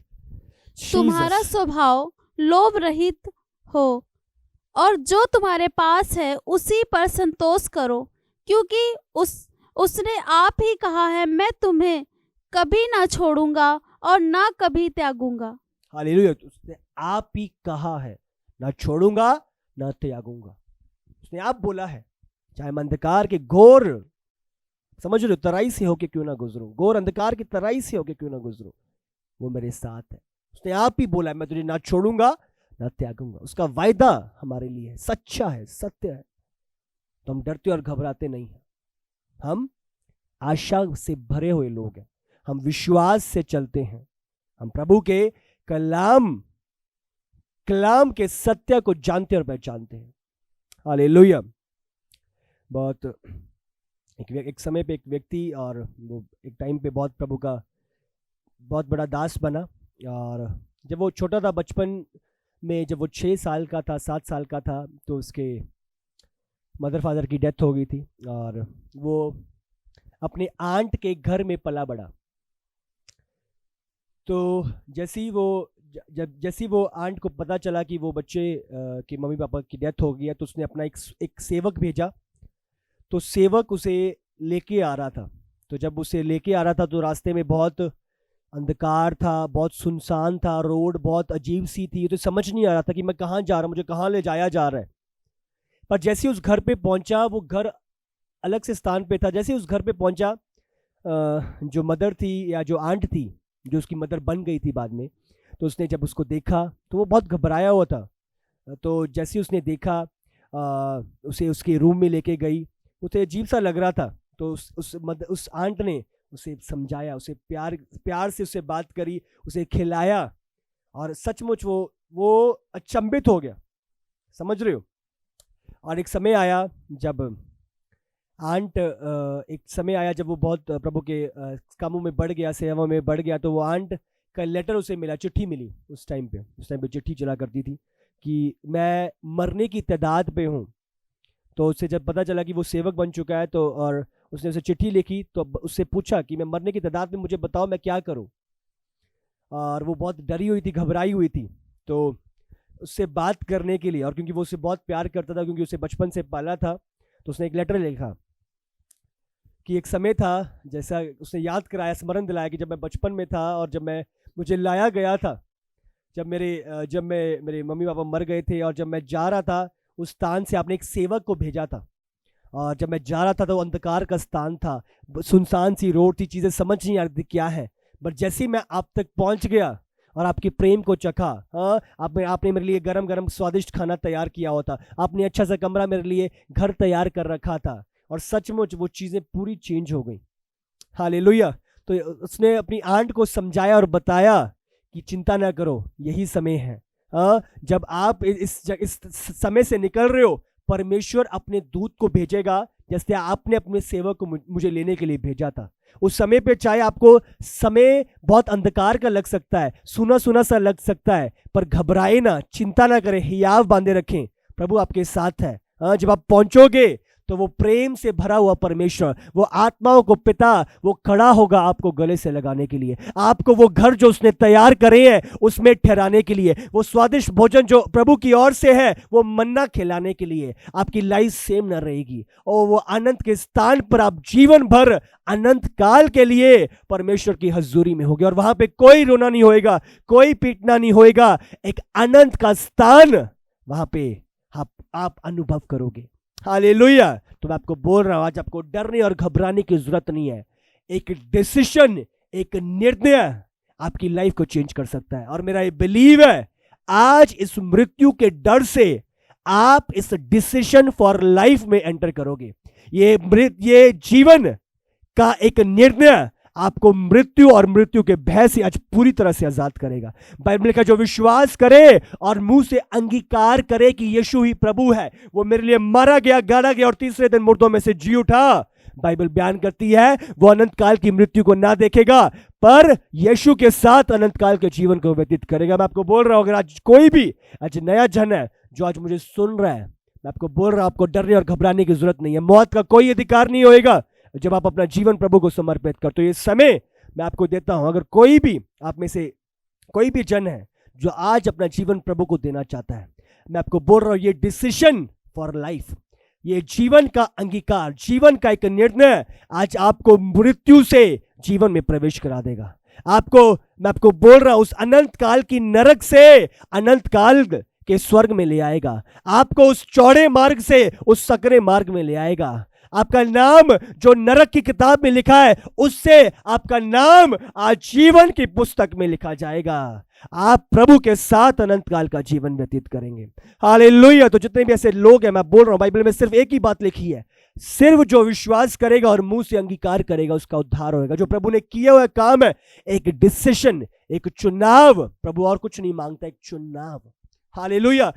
Speaker 2: तुम्हारा स्वभाव लोभ रहित हो और जो तुम्हारे पास है उसी पर संतोष करो, क्योंकि उसने आप ही कहा है, मैं तुम्हें कभी ना छोड़ूंगा और ना कभी त्यागूंगा।
Speaker 1: हालेलुया। उसने आप ही कहा है, ना छोड़ूंगा ना त्यागूंगा। उसने आप बोला है, चाहे मैं अंधकार के घोर, समझ रहे हो, तराई से होके क्यों ना गुजरूं, घोर अंधकार की तराई से होके क्यों ना गुजरूं, वो मेरे साथ है। उसने आप ही बोला है, मैं तुझे ना छोड़ूंगा ना त्यागूंगा। उसका वायदा हमारे लिए है, सच्चा है, सत्य है। तो हम डरते और घबराते नहीं हैं, हम आशा से भरे हुए लोग हैं, हम विश्वास से चलते हैं, हम प्रभु के कलाम के सत्य को जानते और पहचानते हैं। हालेलुया। बहुत एक समय पे एक व्यक्ति, और वो एक टाइम पे बहुत प्रभु का बहुत बड़ा दास बना, और जब वो छोटा था, बचपन में जब वो 6 साल का था, 7 साल का था, तो उसके मदर फादर की डेथ हो गई थी, और वो अपने आंट के घर में पला बड़ा। तो जैसे ही वो आंट को पता चला कि वो बच्चे के मम्मी पापा की डेथ हो गई है, तो उसने अपना एक सेवक भेजा। तो सेवक उसे लेके आ रहा था। तो जब उसे लेके आ रहा था, तो रास्ते में बहुत अंधकार था, बहुत सुनसान था, रोड बहुत अजीब सी थी, तो समझ नहीं आ रहा था कि मैं कहाँ जा रहा हूँ, मुझे कहाँ ले जाया जा रहा है। पर जैसे उस घर पे पहुंचा, वो घर अलग से स्थान पे था। जैसे उस घर पे पहुंचा, जो मदर थी, या जो आंट थी, जो उसकी मदर बन गई थी बाद में, तो उसने जब उसको देखा तो वो बहुत घबराया हुआ था। तो जैसे उसने देखा, उसे उसके रूम में लेके गई, उसे अजीब सा लग रहा था। तो उस आंट ने उसे समझाया, उसे प्यार से उससे बात करी, उसे खिलाया, और सचमुच वो अचंभित हो गया, समझ रहे हो। और एक समय आया जब वो बहुत प्रभु के कामों में बढ़ गया, सेवा में बढ़ गया, तो वो आंट का लेटर उसे मिला, चिट्ठी मिली। उस टाइम पे चिट्ठी चला करती थी कि मैं मरने की तादाद पे हूँ। तो उससे जब पता चला कि वो सेवक बन चुका है, तो और उसने उसे चिट्ठी लिखी, तो उससे पूछा कि मैं मरने की तादाद में, मुझे बताओ मैं क्या करूं। और वो बहुत डरी हुई थी, घबराई हुई थी। तो उससे बात करने के लिए, और क्योंकि वो उससे बहुत प्यार करता था, क्योंकि उसे बचपन से पाला था, तो उसने एक लेटर लिखा कि एक समय था, जैसा उसने याद कराया, स्मरण दिलाया कि जब मैं बचपन में था और जब मुझे लाया गया था, जब मेरे मम्मी पापा मर गए थे, और जब मैं जा रहा था उस स्थान से, आपने एक सेवक को भेजा था। और जब मैं जा रहा था तो अंधकार का स्थान था, सुनसान सी रोड थी, चीज़ें समझ नहीं आ रही थी क्या है। बट जैसे ही मैं आप तक पहुंच गया और आपके प्रेम को चखा, हाँ, आपने मेरे लिए गरम गरम स्वादिष्ट खाना तैयार किया होता, आपने अच्छा सा कमरा मेरे लिए घर तैयार कर रखा था, और सचमुच वो चीज़ें पूरी चेंज हो गई। हालेलुया। तो उसने अपनी आंट को समझाया और बताया कि चिंता ना करो, यही समय है। हाँ, जब आप इस समय से निकल रहे हो, परमेश्वर अपने दूत को भेजेगा, जैसे आपने अपने सेवक को मुझे लेने के लिए भेजा था। उस समय पे चाहे आपको समय बहुत अंधकार का लग सकता है, सुना सुना सा लग सकता है, पर घबराए ना, चिंता ना करें, हियाव बांधे रखें, प्रभु आपके साथ है। हाँ, जब आप पहुंचोगे तो वो प्रेम से भरा हुआ परमेश्वर, वो आत्माओं को पिता, वो खड़ा होगा आपको गले से लगाने के लिए, आपको वो घर जो उसने तैयार करे हैं उसमें ठहराने के लिए, वो स्वादिष्ट भोजन जो प्रभु की ओर से है वो मन्ना खिलाने के लिए। आपकी लाइफ सेम न रहेगी, और वो अनंत के स्थान पर आप जीवन भर अनंत काल के लिए परमेश्वर की हजूरी में होगे, और वहां पे कोई रोना नहीं होएगा, कोई पीटना नहीं होएगा। एक अनंत का स्थान वहां पे आप अनुभव करोगे। हालेलुया। तो मैं आपको बोल रहा हूं, आज आपको डरने और घबराने की जरूरत नहीं है। एक डिसीजन, एक निर्णय आपकी लाइफ को चेंज कर सकता है, और मेरा ये बिलीव है आज इस मृत्यु के डर से आप इस डिसीजन फॉर लाइफ में एंटर करोगे। ये जीवन का एक निर्णय आपको मृत्यु और मृत्यु के भय से आज पूरी तरह से आजाद करेगा। बाइबल का जो विश्वास करे और मुंह से अंगीकार करे कि यीशु ही प्रभु है, वो मेरे लिए मारा गया, गाड़ा गया और तीसरे दिन मुर्दों में से जी उठा, बाइबल बयान करती है वो अनंत काल की मृत्यु को ना देखेगा, पर यीशु के साथ अनंत काल के जीवन को व्यतीत करेगा। मैं आपको बोल रहा हूं, अगर आज कोई भी आज नया जन है जो आज मुझे सुन रहा है, मैं आपको बोल रहा हूं, आपको डरने और घबराने की जरूरत नहीं है। मौत का कोई अधिकार नहीं होएगा जब आप अपना जीवन प्रभु को समर्पित करते हो। ये समय मैं आपको देता हूं, अगर कोई भी आप में से कोई भी जन है जो आज अपना जीवन प्रभु को देना चाहता है, मैं आपको बोल रहा हूं, ये डिसीजन फॉर लाइफ, ये जीवन का अंगीकार, जीवन का एक निर्णय आज आपको मृत्यु से जीवन में प्रवेश करा देगा। मैं आपको बोल रहा हूं, उस अनंत काल की नरक से अनंत काल के स्वर्ग में ले आएगा, आपको उस चौड़े मार्ग से उस सकरे मार्ग में ले आएगा। आपका नाम जो नरक की किताब में लिखा है, उससे आपका नाम आजीवन की पुस्तक में लिखा जाएगा। आप प्रभु के साथ अनंत काल का जीवन व्यतीत करेंगे। हालेलुया। तो जितने भी ऐसे लोग हैं, मैं बोल रहा हूं, बाइबल में सिर्फ एक ही बात लिखी है, सिर्फ जो विश्वास करेगा और मुंह से अंगीकार करेगा उसका उद्धार होगा। जो प्रभु ने किया हुआ काम है, एक डिसीजन, एक चुनाव, प्रभु और कुछ नहीं मांगता, एक चुनाव। हालेलुया।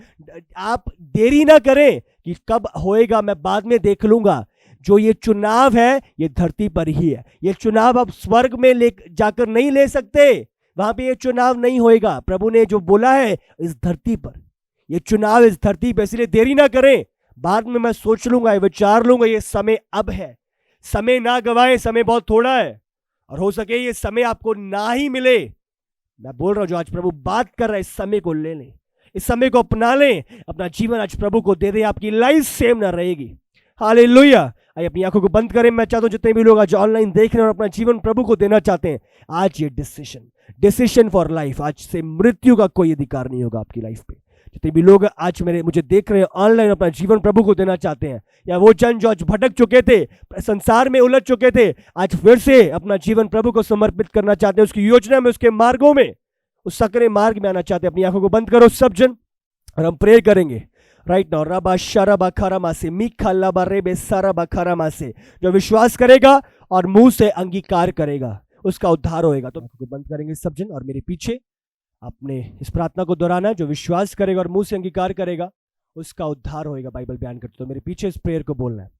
Speaker 1: आप देरी ना करें कि कब होएगा, मैं बाद में देख लूंगा। जो ये चुनाव है ये धरती पर ही है। ये चुनाव आप स्वर्ग में ले जाकर नहीं ले सकते, वहां पे ये चुनाव नहीं होएगा। प्रभु ने जो बोला है इस धरती पर, ये चुनाव इस धरती पर, इसलिए देरी ना करें, बाद में मैं सोच लूंगा, विचार लूंगा। ये समय अब है, समय ना गवाएं, समय बहुत थोड़ा है, और हो सके ये समय आपको ना ही मिले। मैं बोल रहा हूं, जो आज प्रभु बात कर रहा है, इस समय को ले लें, इस समय को अपना लें, अपना जीवन आज प्रभु को दे दें, आपकी लाइफ सेम ना रहेगी। हालेलुया। आइए अपनी आंखों को बंद करें। मैं चाहता हूं जितने भी लोग आज ऑनलाइन देख रहे हैं और अपना जीवन प्रभु को देना चाहते हैं, आज ये डिसीजन फॉर लाइफ, आज से मृत्यु का कोई अधिकार नहीं होगा आपकी लाइफ पे। जितने भी लोग आज मुझे देख रहे हैं ऑनलाइन, अपना जीवन प्रभु को देना चाहते हैं, या वो जन जो आज भटक चुके थे, संसार में उलझ चुके थे, आज फिर से अपना जीवन प्रभु को समर्पित करना चाहते हैं, उसकी योजना में, उसके मार्गों में, उस सकरे मार्ग में आना चाहते हैं, अपनी आंखों को बंद करो सब जन, और हम प्रे करेंगे राइट नाउ। रबा शारा बखारा मासे मिखा लबा रेबे सारा बखारा मासे, जो विश्वास करेगा और मुंह से अंगीकार करेगा उसका उद्धार होएगा। तो आंखों को बंद करेंगे सब जन, और मेरे पीछे आपने इस प्रार्थना को दोहराना है, जो विश्वास करेगा और मुंह से अंगीकार करेगा उसका उद्धार होएगा, बाइबल बयान करते। तो मेरे पीछे इस प्रेयर को बोलना है,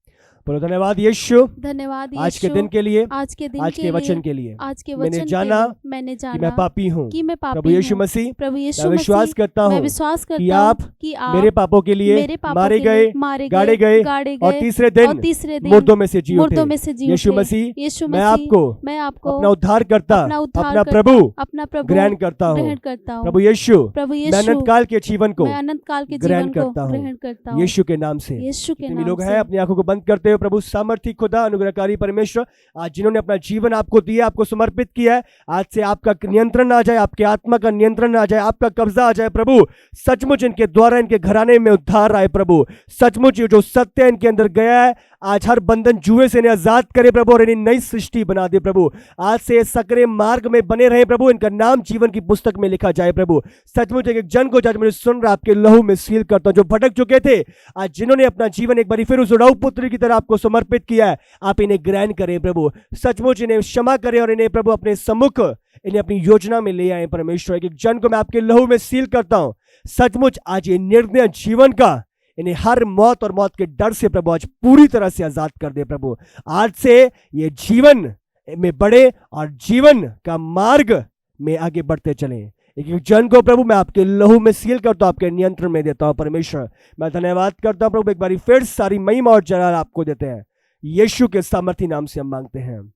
Speaker 1: बोलो धन्यवाद यीशु
Speaker 2: धन्यवाद
Speaker 1: आज के
Speaker 2: यीशु,
Speaker 1: दिन के लिए,
Speaker 2: आज के दिन
Speaker 1: आज
Speaker 2: के
Speaker 1: के वचन
Speaker 2: लिए,
Speaker 1: के लिए।
Speaker 2: आज के
Speaker 1: मैंने
Speaker 2: वचन के
Speaker 1: जाना
Speaker 2: लिए मैंने
Speaker 1: कि मैं
Speaker 2: जाना
Speaker 1: पापी हूँ।
Speaker 2: कि मैं
Speaker 1: प्रभु
Speaker 2: पापी
Speaker 1: यीशु
Speaker 2: हूँ।
Speaker 1: मसीह,
Speaker 2: प्रभु यीशु
Speaker 1: मैं विश्वास
Speaker 2: मसीह,
Speaker 1: करता
Speaker 2: मैं
Speaker 1: हूँ
Speaker 2: विश्वास
Speaker 1: कि
Speaker 2: करता
Speaker 1: आप
Speaker 2: हूँ कि आप
Speaker 1: मेरे पापों के लिए
Speaker 2: मेरे पापों
Speaker 1: मारे
Speaker 2: के लिए
Speaker 1: गए,
Speaker 2: मारे
Speaker 1: गाड़े गए और
Speaker 2: गए
Speaker 1: तीसरे
Speaker 2: और तीसरे दिन
Speaker 1: मुर्दों में से जी
Speaker 2: मुर्दों
Speaker 1: उठे।
Speaker 2: में से जी
Speaker 1: यीशु
Speaker 2: उठे।
Speaker 1: मसीह,
Speaker 2: यीशु
Speaker 1: मैं
Speaker 2: मसीह, मैं आपको
Speaker 1: अपना उद्धार करता,
Speaker 2: अपना उद्धार
Speaker 1: अपना
Speaker 2: करता,
Speaker 1: प्रभु
Speaker 2: अपना प्रभु
Speaker 1: ग्रहण करता हूँ।
Speaker 2: ग्रहण करता हूँ।
Speaker 1: प्रभु यीशु,
Speaker 2: प्रभु
Speaker 1: मैं
Speaker 2: यीशु,
Speaker 1: अनंत काल के जीवन को
Speaker 2: मैं अनंत काल के
Speaker 1: ग्रहण
Speaker 2: जीवन को
Speaker 1: करता हूँ।
Speaker 2: ग्रहण करता हूँ।
Speaker 1: यीशु के नाम से।
Speaker 2: यीशु के
Speaker 1: जितने भी
Speaker 2: नाम
Speaker 1: लोग
Speaker 2: से।
Speaker 1: हैं अपनी आंखों को बंद करते हुए, प्रभु सामर्थी खुदा, अनुग्रहकारी परमेश्वर, आज जिन्होंने अपना जीवन आपको दिया, आपको समर्पित किया है, आज से आपका नियंत्रण आ जाए, आपके आत्मा का नियंत्रण आ जाए, आपका कब्जा आ जाए। प्रभु सचमुच इनके द्वारा इनके घराने में उद्धार आए। प्रभु सचमुच जो सत्य इनके अंदर गया है, आज हर बंधन जुए से इन्हें आजाद करे प्रभु, और इन्हें नई सृष्टि बना दे प्रभु। आज से सकरे मार्ग में बने रहे प्रभु, इनका नाम जीवन की पुस्तक में लिखा जाए प्रभु। सचमुच एक जन को जज मुझे सुन रहा, आपके लहू में सील करता हूं, जो भटक चुके थे, आज जिन्होंने अपना जीवन एक बार फिर उस उड़ाऊ पुत्र की तरह आपको समर्पित किया है, आप इन्हें ग्रहण करें प्रभु। सचमुच इन्हें क्षमा करें और इन्हें प्रभु अपने सम्मुख, इन्हें अपनी योजना में ले आए परमेश्वर। एक जन को मैं आपके लहू में सील करता हूं। सचमुच आज ये निर्णय जीवन का, इन्हें हर मौत और मौत के डर से प्रभु आज पूरी तरह से आजाद कर दे प्रभु। आज से ये जीवन में बढ़े और जीवन का मार्ग में आगे बढ़ते चले। एक जन को प्रभु मैं आपके लहू में सील करता हूं, आपके नियंत्रण में देता हूं परमेश्वर। मैं धन्यवाद करता हूं प्रभु, एक बार फिर सारी महिमा और जलाल आपको देते हैं। यीशु के सामर्थी नाम से हम मांगते हैं,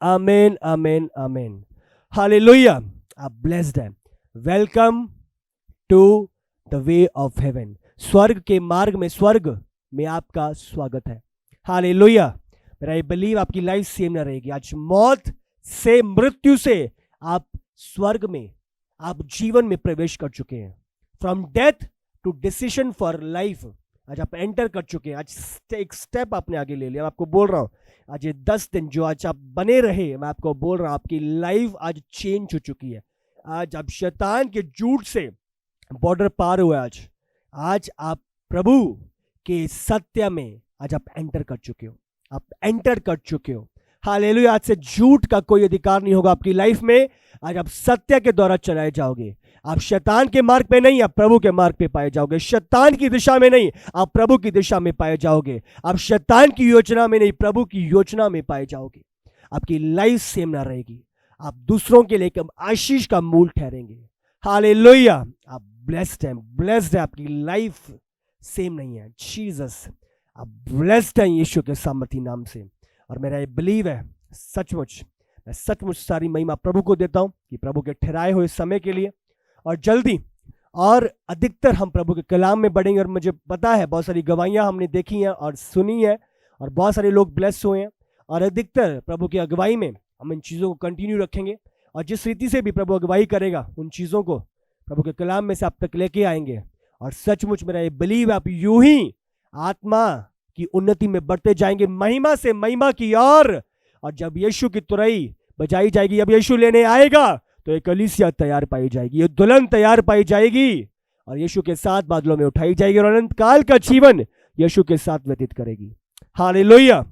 Speaker 1: आमीन आमीन आमीन। हालेलुया। आप ब्लेस्ड हैं। Welcome to the way of heaven. स्वर्ग के मार्ग में, स्वर्ग में आपका स्वागत है। हालेलुया। मेरा ये बिलीव आपकी लाइफ सेम ना रहेगी। आज मौत से, मृत्यु से आप स्वर्ग में, आप जीवन में प्रवेश कर चुके हैं। From death to decision for life आज आप एंटर कर चुके हैं। आज एक स्टेप आपने आगे ले लिया। मैं आपको बोल रहा हूं, आज ये 10 दिन जो आज आप बने रहे, मैं आपको बोल रहा हूं, आपकी लाइफ आज चेंज हो चुकी है। आज आप शैतान के झूठ से बॉर्डर पार हुए। आज आप प्रभु के सत्य में आज आप एंटर कर चुके हो, आप एंटर कर चुके हो। हालेलुया। आज से झूठ का कोई अधिकार नहीं होगा आपकी लाइफ में। आज आप सत्य के द्वारा चलाए जाओगे। आप शैतान के मार्ग पे नहीं, आप प्रभु के मार्ग पे पाए जाओगे। शैतान की दिशा में नहीं, आप प्रभु की दिशा में पाए जाओगे। आप शैतान की योजना में नहीं, प्रभु की योजना में पाए जाओगे। आपकी लाइफ सेम ना रहेगी। आप दूसरों के लिए एक आशीष का मूल ठहरेंगे। हालेलुया। आप ब्लेस्ड हैं, ब्लेस्ड है। आपकी लाइफ सेम नहीं है। जीसस, आप ब्लेस्ड हैं यीशु के सामर्थी नाम से। और मेरा ये बिलीव है, सचमुच मैं सचमुच सारी महिमा प्रभु को देता हूं कि प्रभु के ठहराए हुए समय के लिए, और जल्दी और अधिकतर हम प्रभु के कलाम में बढ़ेंगे। और मुझे पता है बहुत सारी गवाहियां हमने देखी हैं और सुनी है, और बहुत सारे लोग ब्लेस हुए हैं, और अधिकतर प्रभु की अगुवाई में हम इन चीज़ों को कंटिन्यू रखेंगे। और जिस रीति से भी प्रभु अगुवाई करेगा, उन चीज़ों को प्रभु के कलाम में से आप तक लेके आएंगे। और सचमुच मेरा ये बिलीव है, आप यूं ही आत्मा की उन्नति में बढ़ते जाएंगे, महिमा से महिमा की ओर। और जब यीशु की तुरई बजाई जाएगी, जब यीशु लेने आएगा, तो एक कलीसिया तैयार पाई जाएगी, ये दुल्हन तैयार पाई जाएगी, और यीशु के साथ बादलों में उठाई जाएगी, और अनंत काल का जीवन यीशु के साथ व्यतीत करेगी। हालेलुया।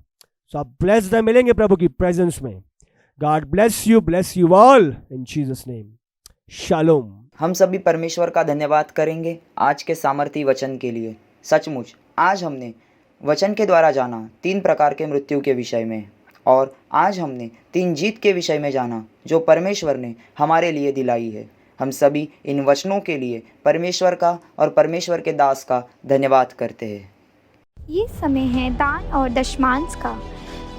Speaker 1: सो आप ब्लेस्ड हैं, मिलेंगे प्रभु की प्रेजेंस में। God bless you all in Jesus name. Shalom.
Speaker 3: हम सभी परमेश्वर का धन्यवाद करेंगे आज के सामर्थी वचन के लिए। सचमुच आज हमने वचन के द्वारा जाना 3 प्रकार के मृत्यु के विषय में, और आज हमने 3 जीत के विषय में जाना जो परमेश्वर ने हमारे लिए दिलाई है। हम सभी इन वचनों के लिए परमेश्वर का और परमेश्वर के दास का धन्यवाद करते हैं।
Speaker 4: ये समय है दान और दशमांश का।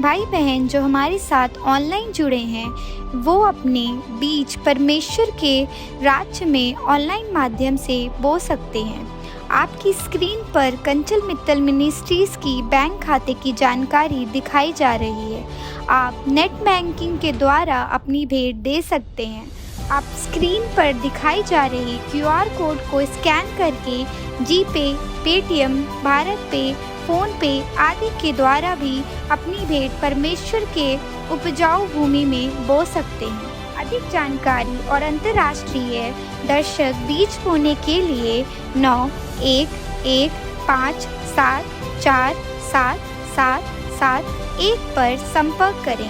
Speaker 4: भाई बहन जो हमारे साथ ऑनलाइन जुड़े हैं, वो अपने बीज परमेश्वर के राज्य में ऑनलाइन माध्यम से बो सकते हैं। आपकी स्क्रीन पर कंचल मित्तल मिनिस्ट्रीज़ की बैंक खाते की जानकारी दिखाई जा रही है। आप नेट बैंकिंग के द्वारा अपनी भेंट दे सकते हैं। आप स्क्रीन पर दिखाई जा रही QR कोड को स्कैन करके जीपे, पेटीएम, भारत पे, फ़ोन पे आदि के द्वारा भी अपनी भेंट परमेश्वर के उपजाऊ भूमि में बो सकते हैं। अधिक जानकारी और अंतर्राष्ट्रीय दर्शक बीज बोने के लिए 9115747771 पर संपर्क करें।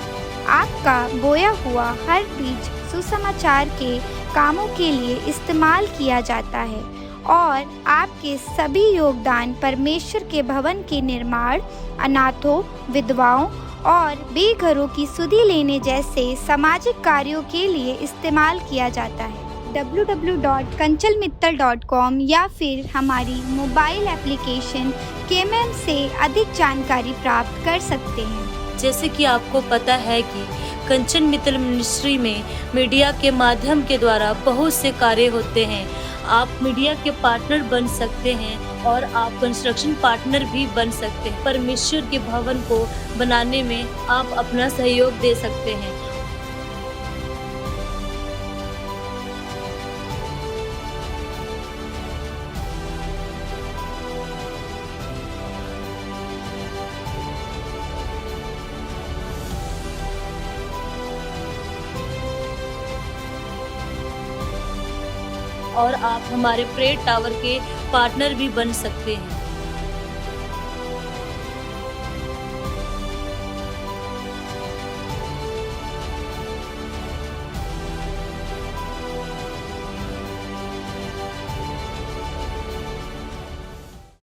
Speaker 4: आपका बोया हुआ हर बीज सुसमाचार के कामों के लिए इस्तेमाल किया जाता है और आपके सभी योगदान परमेश्वर के भवन के निर्माण, अनाथों, विधवाओं और बेघरों की सुधि लेने जैसे सामाजिक कार्यों के लिए इस्तेमाल किया जाता है। www.kanchalmittal.com या फिर हमारी मोबाइल एप्लीकेशन केएमएम से अधिक जानकारी प्राप्त कर सकते हैं।
Speaker 5: जैसे कि आपको पता है कि कंचन मित्तल मिनिस्ट्री में मीडिया के माध्यम के द्वारा बहुत से कार्य होते हैं। आप मीडिया के पार्टनर बन सकते हैं और आप कंस्ट्रक्शन पार्टनर भी बन सकते हैं। परमेश्वर के भवन को बनाने में आप अपना सहयोग दे सकते हैं। और आप हमारे प्रेयर टावर के पार्टनर भी बन सकते हैं।